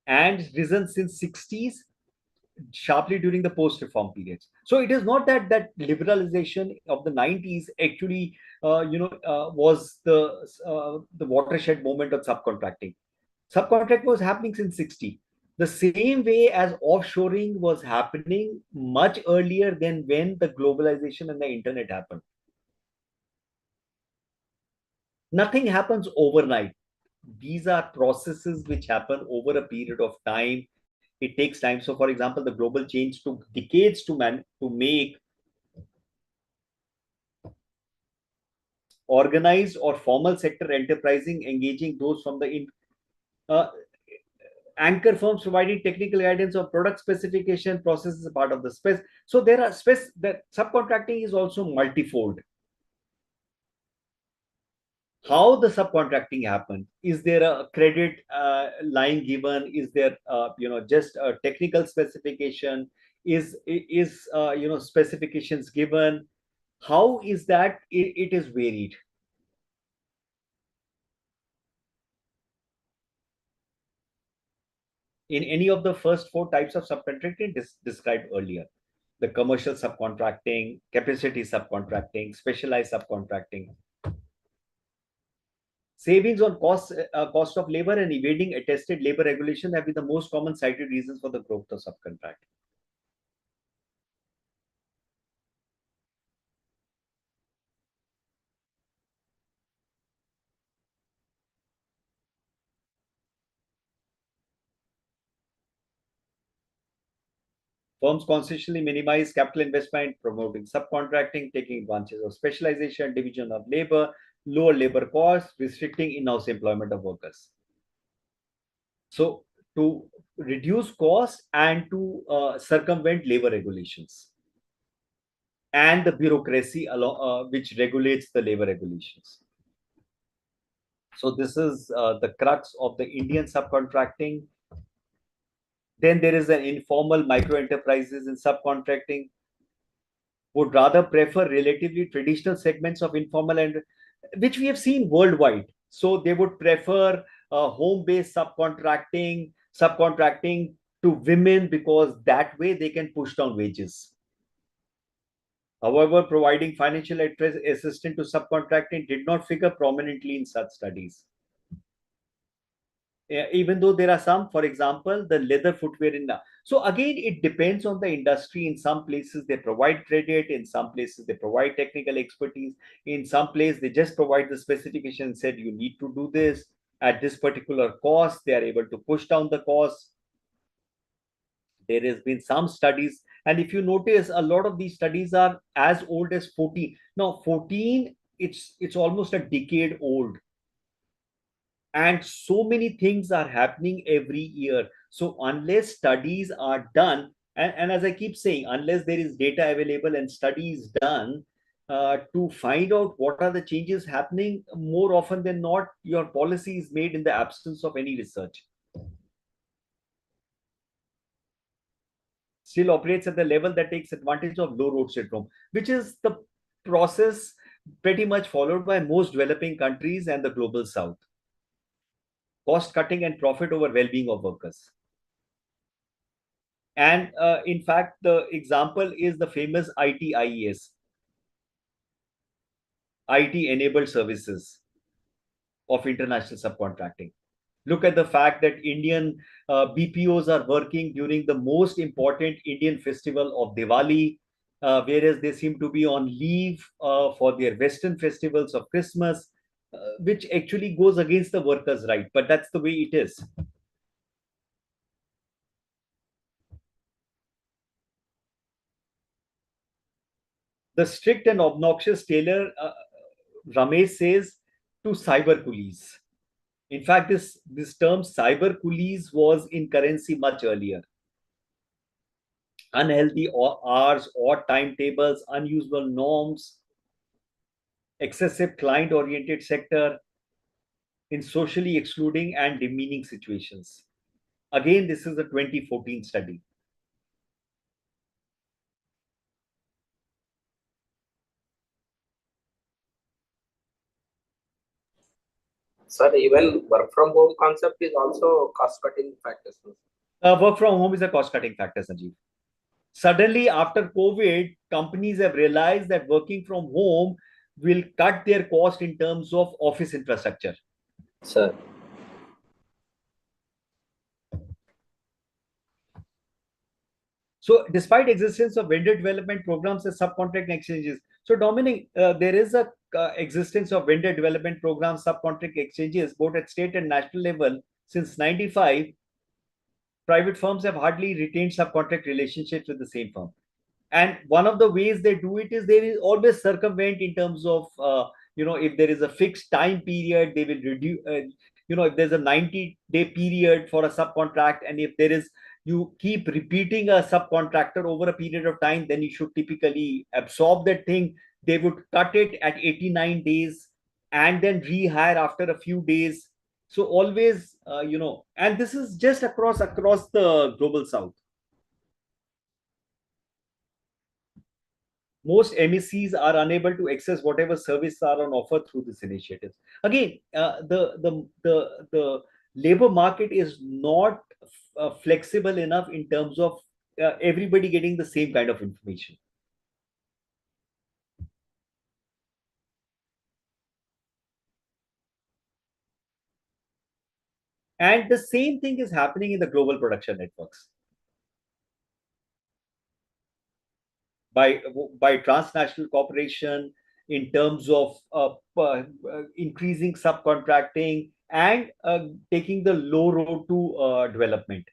and risen since 60s sharply during the post-reform periods. So it is not that liberalization of the 90s actually was the watershed moment of subcontracting. Subcontract was happening since 60. The same way as offshoring was happening much earlier than when the globalization and the internet happened. Nothing happens overnight. These are processes which happen over a period of time. It takes time. So for example, the global change took decades to make. Organized or formal sector enterprising engaging those from the uh, anchor firms providing technical guidance or product specification process is a part of the space. So there are space that subcontracting is also multifold. How the subcontracting happens? Is there a credit line given? Is there just a technical specification? Is specifications given? How is that? It is varied. In any of the first four types of subcontracting described earlier: the commercial subcontracting, capacity subcontracting, specialized subcontracting. Savings on cost of labor and evading attested labor regulation have been the most common cited reasons for the growth of subcontract. Firms consciously minimize capital investment, promoting subcontracting, taking advantage of specialization, division of labor, lower labor costs, restricting in-house employment of workers. So to reduce costs and to circumvent labor regulations and the bureaucracy which regulates the labor regulations. So this is the crux of the Indian subcontracting. Then there is an informal micro enterprises in subcontracting would rather prefer relatively traditional segments of informal and which we have seen worldwide. So they would prefer home-based subcontracting to women because that way they can push down wages. However, providing financial assistance to subcontracting did not figure prominently in such studies. Even though there are some, for example, the leather footwear in. So again, it depends on the industry. In some places, they provide credit. In some places, they provide technical expertise. In some places, they just provide the specification and said, you need to do this at this particular cost. They are able to push down the cost. There has been some studies, and if you notice, a lot of these studies are as old as 14. Now, 14, it's almost a decade old, and so many things are happening every year. So unless studies are done, and as I keep saying, unless there is data available and studies done to find out what are the changes happening, more often than not your policy is made in the absence of any research. Still operates at the level that takes advantage of low road syndrome, which is the process pretty much followed by most developing countries and the global south. Cost cutting and profit over well-being of workers. And in fact, the example is the famous ITIES, IT enabled services of international subcontracting. Look at the fact that Indian BPOs are working during the most important Indian festival of Diwali, whereas they seem to be on leave for their Western festivals of Christmas, which actually goes against the workers' right. But that's the way it is. The strict and obnoxious tailor, Ramesh says, to cyber coolies. In fact, this term cyber coolies was in currency much earlier. Unhealthy hours, odd timetables, unusual norms, excessive client oriented sector in socially excluding and demeaning situations. Again, this is a 2014 study. Sir, even work from home concept is also cost cutting factors. Work from home is a cost cutting factor, Sanjeev. Suddenly, after COVID, companies have realized that working from home will cut their cost in terms of office infrastructure. Sir. So, despite existence of vendor development programs and subcontract exchanges, so Dominic, there is a existence of vendor development programs, subcontract exchanges, both at state and national level since '95. Private firms have hardly retained subcontract relationships with the same firm. And one of the ways they do it is they will always circumvent in terms of if there is a fixed time period, they will reduce, if there's a 90-day period for a subcontract, and if there is, you keep repeating a subcontractor over a period of time, then you should typically absorb that thing. They would cut it at 89 days and then rehire after a few days. So always, and this is just across the global south. Most MECs are unable to access whatever services are on offer through this initiative. Again, the labor market is not flexible enough in terms of everybody getting the same kind of information. And the same thing is happening in the global production networks. by by transnational cooperation in terms of increasing subcontracting and taking the low road to development.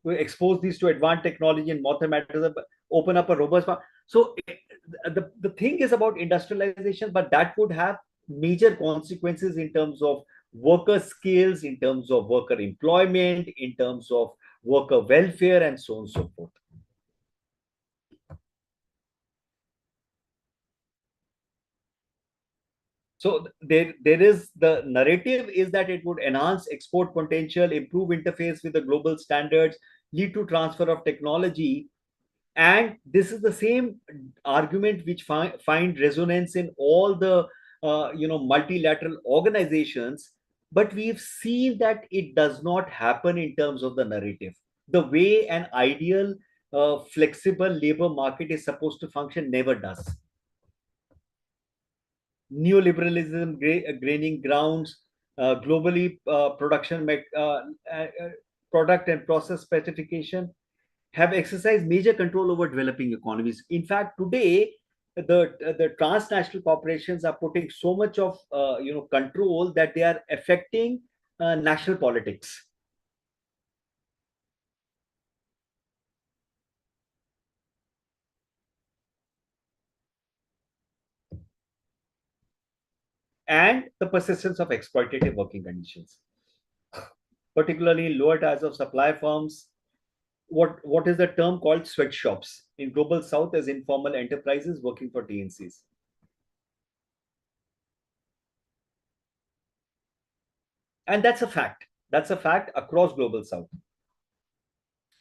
We expose these to advanced technology and mathematics, open up a robust. So the thing is about industrialization, but that would have major consequences in terms of worker skills, in terms of worker employment, in terms of worker welfare, and so on and so forth. So there is the narrative is that it would enhance export potential, improve interface with the global standards, lead to transfer of technology, and this is the same argument which find resonance in all the multilateral organizations. But we've seen that it does not happen in terms of the narrative. The way an ideal flexible labor market is supposed to function never does. Neoliberalism gaining grounds, globally product and process specification have exercised major control over developing economies. In fact, today the transnational corporations are putting so much of control that they are affecting national politics. And the persistence of exploitative working conditions, particularly in lower tiers of supply firms. What is the term called sweatshops in global south as informal enterprises working for TNCs. And that's a fact across global south.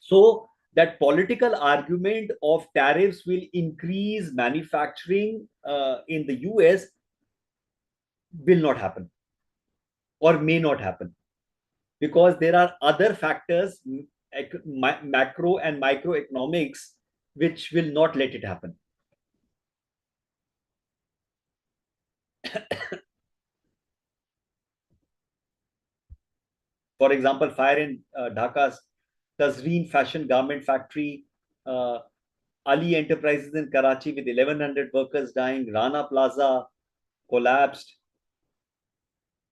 So that political argument of tariffs will increase manufacturing in the US will not happen or may not happen, because there are other factors, macro and microeconomics, which will not let it happen. For example, fire in Dhaka's Tazreen fashion garment factory, uh, Ali Enterprises in Karachi with 1,100 workers dying, Rana Plaza collapsed.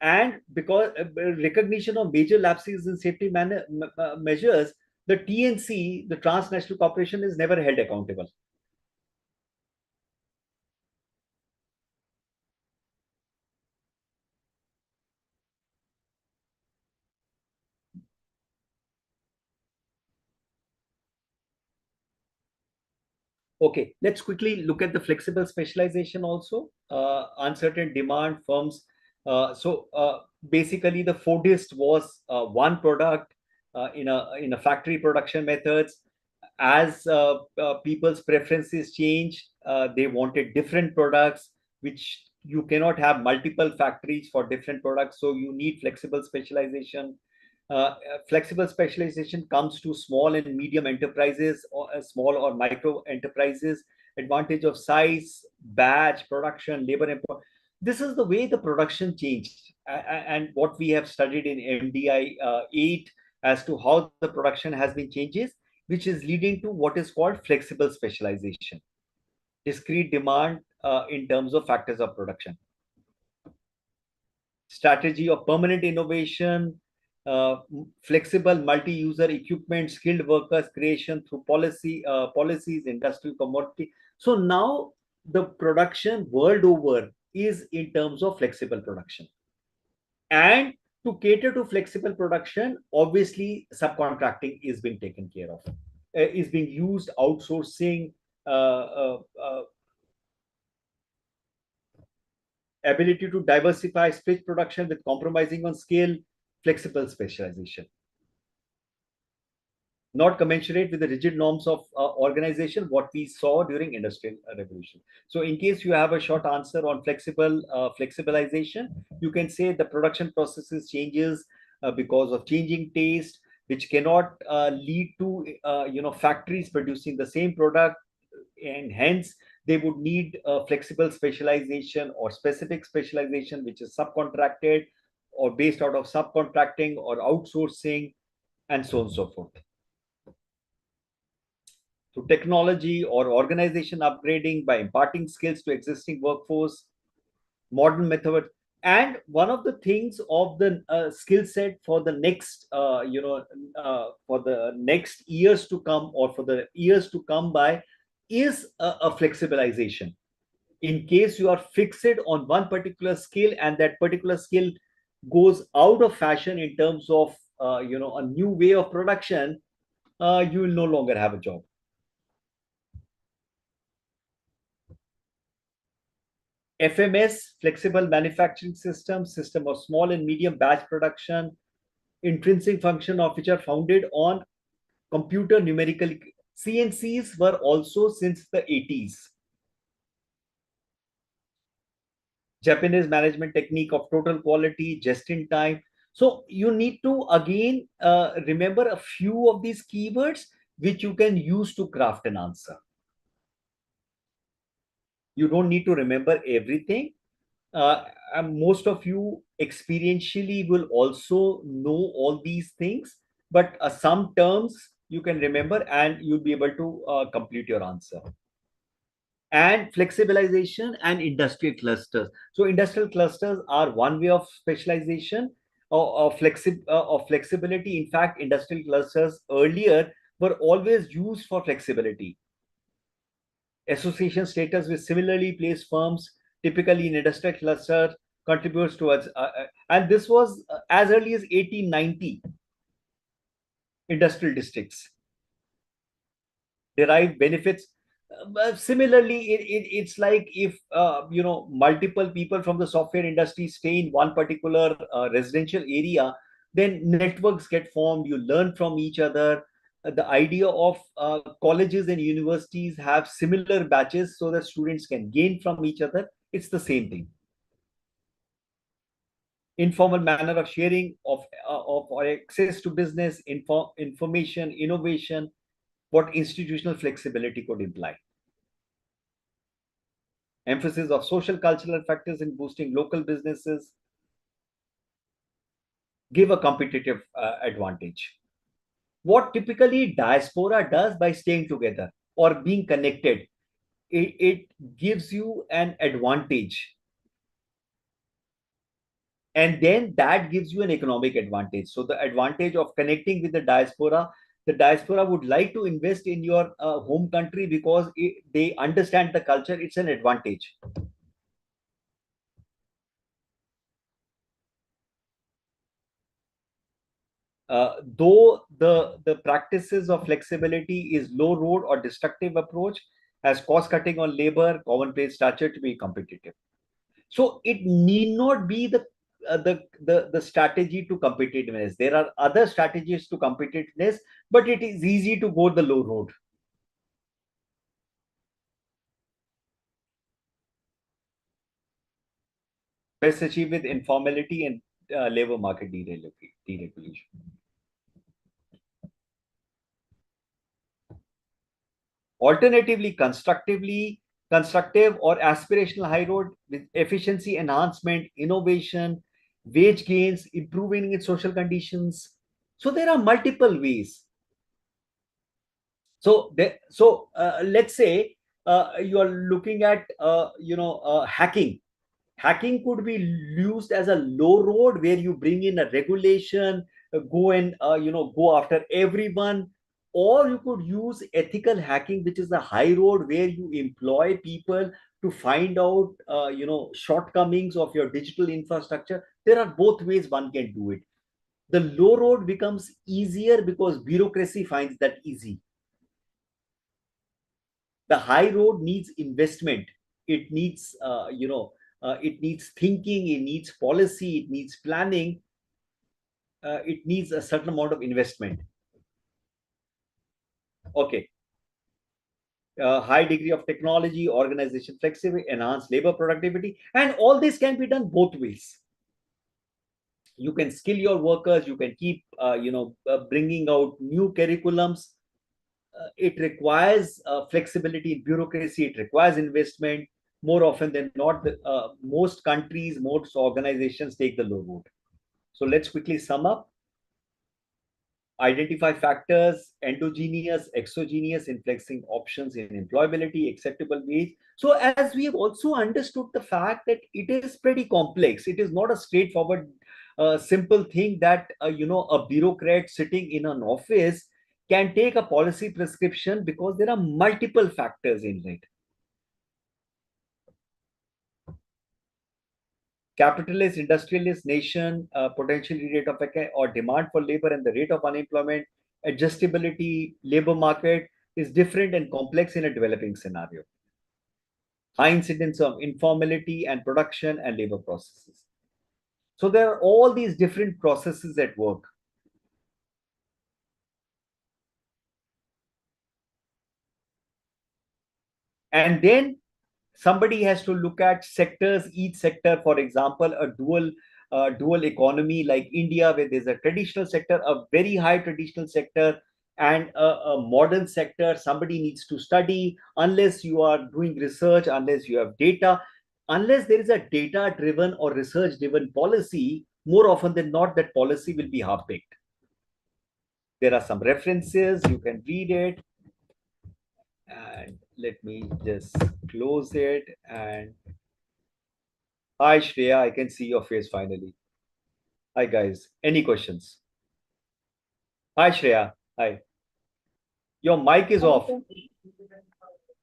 And because recognition of major lapses in safety measures, the TNC, the transnational corporation, is never held accountable. Okay, let's quickly look at the flexible specialization also. Uncertain demand firms. Basically, the Fordist was one product in a factory production methods. As people's preferences changed, they wanted different products, which you cannot have multiple factories for different products. So you need flexible specialization. Flexible specialization comes to small and medium enterprises, or small or micro enterprises. Advantage of size, batch production, labor. This is the way the production changed, and what we have studied in MDI 8 as to how the production has been changes, which is leading to what is called flexible specialization. Discrete demand in terms of factors of production. Strategy of permanent innovation, uh, flexible multi-user equipment, skilled workers creation through policies, industrial commodity. So now the production world over is in terms of flexible production. And to cater to flexible production, obviously subcontracting is being taken care of, is being used, outsourcing, ability to diversify, split production with compromising on scale, flexible specialization. Not commensurate with the rigid norms of organization, what we saw during industrial revolution. So in case you have a short answer on flexibilization, you can say the production processes changes because of changing taste, which cannot lead to factories producing the same product, and hence they would need flexible specialization or specific specialization, which is subcontracted or based out of subcontracting or outsourcing, and so on and so forth. Through technology or organization upgrading by imparting skills to existing workforce, modern method. And one of the things of the skill set for the next for the next years to come, or for the years to come by, is a flexibilization. In case you are fixed on one particular skill, and that particular skill goes out of fashion in terms of a new way of production, you will no longer have a job. FMS, flexible manufacturing system, system of small and medium batch production, intrinsic function of which are founded on computer numerical. CNCs were also since the 80s. Japanese management technique of total quality, just in time. So you need to again remember a few of these keywords which you can use to craft an answer. You don't need to remember everything. And most of you experientially will also know all these things, but some terms you can remember and you'll be able to complete your answer. And flexibilization and industrial clusters. So industrial clusters are one way of specialization or flexibility. In fact, industrial clusters earlier were always used for flexibility. Association status with similarly placed firms, typically in industrial cluster, contributes towards, and this was as early as 1890. Industrial districts derive benefits. Similarly, it's like if multiple people from the software industry stay in one particular residential area, then networks get formed. You learn from each other. The idea of colleges and universities have similar batches so that students can gain from each other. It's the same thing. Informal manner of sharing of or access to business information, innovation, what institutional flexibility could imply. Emphasis of social cultural factors in boosting local businesses give a competitive advantage. What typically diaspora does by staying together or being connected, it gives you an advantage, and then that gives you an economic advantage. So the advantage of connecting with the diaspora the diaspora would like to invest in your home country because they understand the culture. It's an advantage. Though the practices of flexibility is low road or destructive approach, as cost cutting on labor, commonplace stature to be competitive. So it need not be the strategy to competitiveness. There are other strategies to competitiveness, but it is easy to go the low road. Best achieved with informality and labor market deregulation. Alternatively, constructive or aspirational high road with efficiency enhancement, innovation, wage gains, improving its social conditions. So there are multiple ways. So let's say you are looking at hacking. Hacking could be used as a low road where you bring in a regulation, go and go after everyone, or you could use ethical hacking, which is a high road where you employ people to find out shortcomings of your digital infrastructure. There are both ways one can do it. The low road becomes easier because bureaucracy finds that easy. The high road needs investment. It needs it needs thinking, it needs policy, it needs planning, it needs a certain amount of investment. Okay. High degree of technology, organization flexibility, enhanced labor productivity, and all this can be done both ways. You can skill your workers, you can keep bringing out new curriculums. It requires flexibility in bureaucracy, it requires investment. More often than not, most countries, most organizations take the low road. So let's quickly sum up. Identify factors, endogenous, exogenous, influencing options in employability, acceptable wage. So as we have also understood the fact that it is pretty complex, it is not a straightforward simple thing that a bureaucrat sitting in an office can take a policy prescription, because there are multiple factors in it. Capitalist, industrialist nation, potentially rate of or demand for labor and the rate of unemployment, adjustability, labor market is different and complex in a developing scenario. High incidence of informality and production and labor processes. So there are all these different processes at work. And then somebody has to look at sectors, each sector. For example, a dual economy like India, where there's a traditional sector, a very high traditional sector, and a modern sector. Somebody needs to study. Unless you are doing research, unless you have data, unless there is a data driven or research driven policy, more often than not that policy will be half baked. There are some references, you can read it. And let me just close it. And hi Shreya, I can see your face finally. Hi guys, any questions? Hi Shreya, hi. Your mic is Hello, off. sir.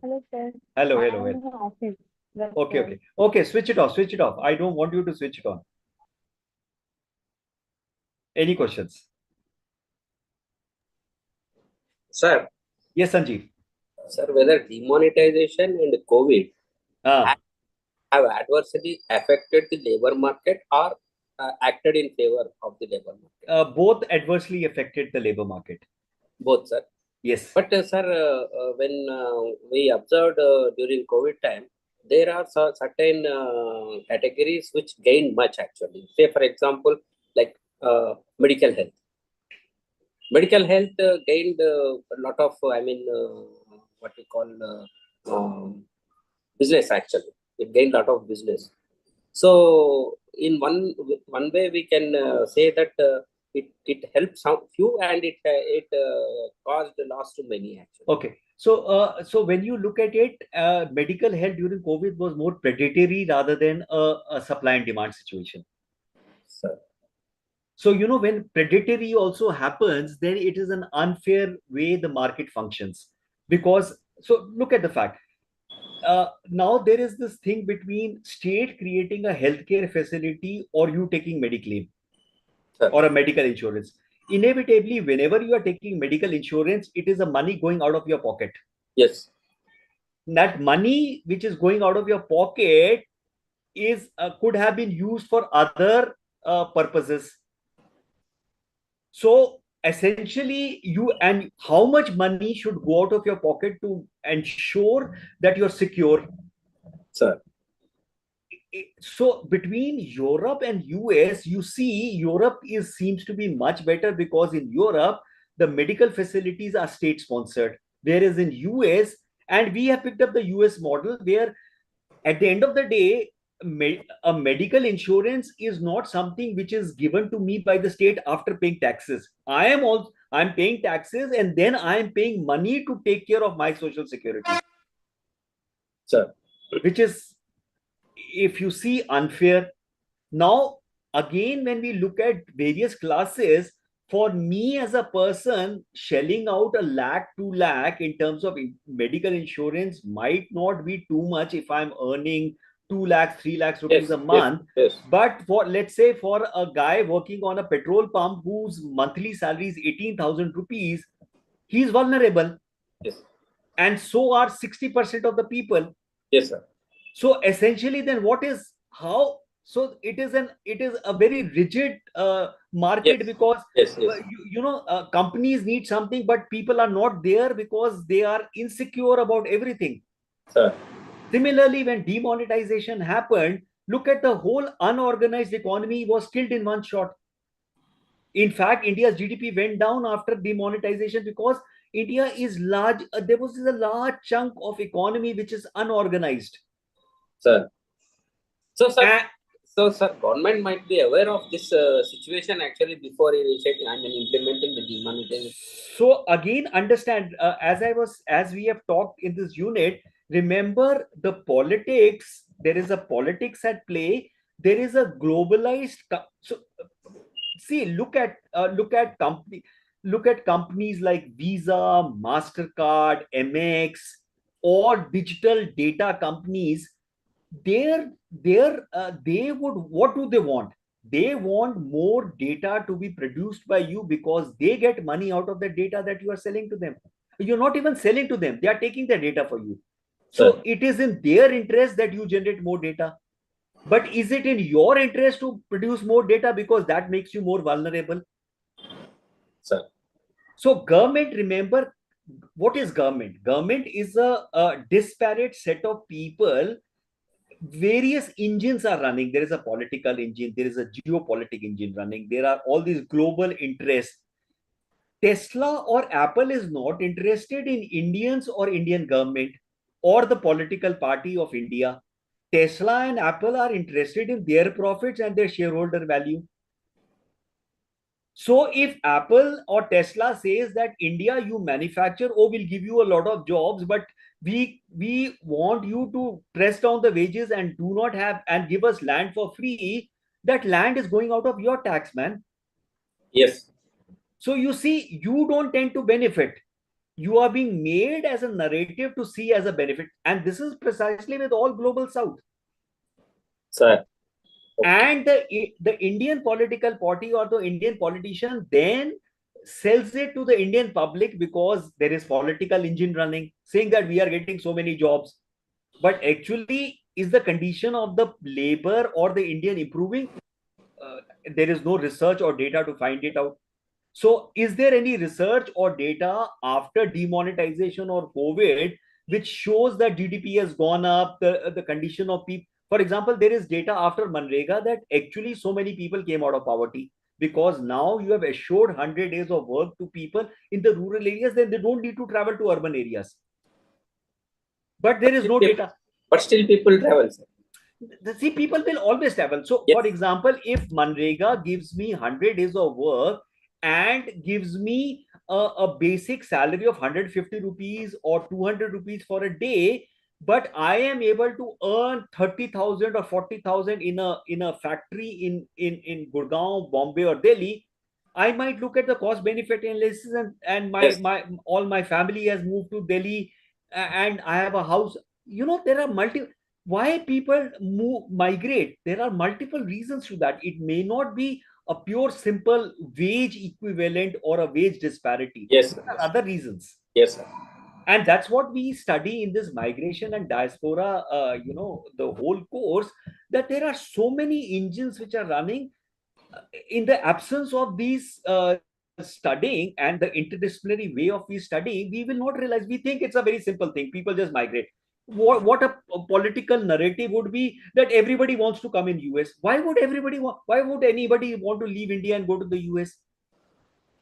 Hello, sir. Hello, I hello, am hello. in the office. That's Okay, why. okay, okay. Switch it off. Switch it off. I don't want you to switch it on. Any questions? Sir, Yes, Sanjeev. sir, whether demonetization and COVID Ah, have adversely affected the labor market or acted in favor of the labor market? both adversely affected the labor market. Both, sir. Yes. But, sir, when we observed during COVID time, there are certain categories which gained much actually. Say, for example, like medical health. Medical health gained a lot of, what we call business actually. It gained a lot of business. So, in one way, we can say that it helped some few and it caused loss to many actually. Okay. So when you look at it, medical health during COVID was more predatory rather than a supply and demand situation. Sir. So, when predatory also happens, then it is an unfair way the market functions. Because, so look at the fact. Now there is this thing between state creating a healthcare facility or you taking Mediclaim Sir. or a medical insurance. Inevitably, whenever you are taking medical insurance, it is a money going out of your pocket. Yes. That money which is going out of your pocket is could have been used for other purposes. So essentially, you and how much money should go out of your pocket to ensure that you're secure. Sir. So between Europe and US, you see Europe is seems to be much better because in Europe the medical facilities are state sponsored, whereas in US, and we have picked up the US model where at the end of the day a medical insurance is not something which is given to me by the state after paying taxes. I'm paying taxes and then I am paying money to take care of my social security. Sir. Which is, if you see, unfair. Now again, when we look at various classes, for me as a person, shelling out a lakh 2 lakh in terms of medical insurance might not be too much if I'm earning 2 lakhs 3 lakhs rupees Yes. a month. Yes. But for, let's say, for a guy working on a petrol pump whose monthly salary is 18,000 rupees, he's vulnerable. Yes. And so are 60% of the people. Yes, sir. So essentially, then what is how? So it is a very rigid market. Yes. Because Yes. Yes. companies need something, but people are not there because they are insecure about everything. Sir. Similarly, when demonetization happened, look at the whole unorganized economy was killed in one shot. In fact, India's GDP went down after demonetization because India is large. There was a large chunk of economy which is unorganized. Sir. So, sir. And Sir, government might be aware of this situation actually before initiating, I mean, implementing the demonetization. so again, understand, as we have talked in this unit, remember the politics. There is a politics at play. There is a globalized. So see, look at companies like Visa, Mastercard, MX, or digital data companies. They would, what do they want? They want more data to be produced by you because they get money out of the data that you are selling to them. You're not even selling to them, they are taking the data for you. So Sir. it is in their interest that you generate more data. But is it in your interest to produce more data because that makes you more vulnerable? Sir. So government, remember, what is government? Government is a disparate set of people. Various engines are running. There is a political engine, there is a geopolitical engine running, there are all these global interests. Tesla or Apple is not interested in Indians or Indian government or the political party of India. Tesla and Apple are interested in their profits and their shareholder value. So if Apple or Tesla says that India, you manufacture, oh, we'll give you a lot of jobs, but we want you to press down the wages and do not have and give us land for free, that land is going out of your tax, man. Yes. So you see, you don't tend to benefit. You are being made as a narrative to see as a benefit. And this is precisely with all global south. Sir. Okay. And the Indian political party or the Indian politician then sells it to the Indian public because there is political engine running, saying that we are getting so many jobs. But actually, is the condition of the labor or the Indian improving? There is no research or data to find it out. So, is there any research or data after demonetization or COVID which shows that GDP has gone up, the condition of people? For example, there is data after Manrega that actually so many people came out of poverty because now you have assured 100 days of work to people in the rural areas, then they don't need to travel to urban areas. But there is no data. But still people travel, sir. See, people will always travel. So, Yes. for example, if Manrega gives me 100 days of work and gives me a basic salary of 150 rupees or 200 rupees for a day, but I am able to earn 30,000 or 40,000 in a factory in Gurgaon, Bombay, or Delhi. I might look at the cost benefit analysis, and Yes, my all my family has moved to Delhi, and I have a house. There are why people migrate. There are multiple reasons to that. It may not be a pure simple wage equivalent or a wage disparity. yes, sir. There are other reasons, Yes, sir. and that's what we study in this migration and diaspora, the whole course, that there are so many engines which are running. In the absence of these studying and the interdisciplinary way of we studying, we will not realize. We think it's a very simple thing, people just migrate. What a political narrative would be that everybody wants to come in US. Why would anybody want to leave India and go to the US?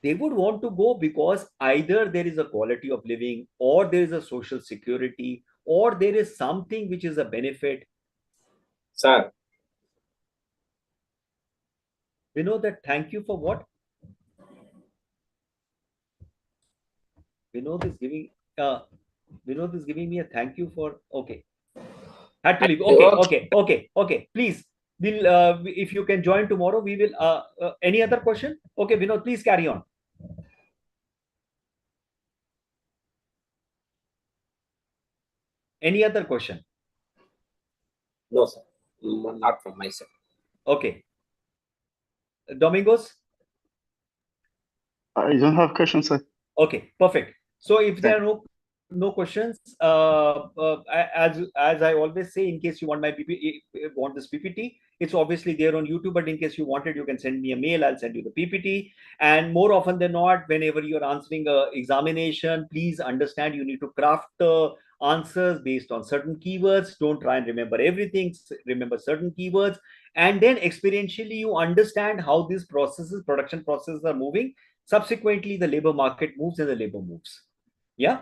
They would want to go because either there is a quality of living, or there is a social security, or there is something which is a benefit. Sir, We know that. Thank you for what? Vinod is giving uh Vinod is giving me a thank you for. Okay, had to leave. Okay, okay. okay, okay, okay. Please, we'll if you can join tomorrow, we will. Any other question? Okay, Vinod, please carry on. Any other question? No, sir. Not from my side. Okay, Domingos. I don't have questions, sir. Okay, perfect. So if there Thank are no questions, as I always say, in case you want my want this PPT, it's obviously there on YouTube. But in case you want it, you can send me a mail. I'll send you the PPT. And more often than not, whenever you're answering a examination, please understand you need to craft answers based on certain keywords. Don't try and remember everything. Remember certain keywords, and then experientially you understand how these processes, production processes, are moving. Subsequently, the labor market moves and the labor moves. Yeah.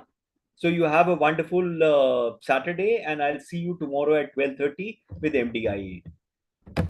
So you have a wonderful Saturday, and I'll see you tomorrow at 12:30 with MDIE.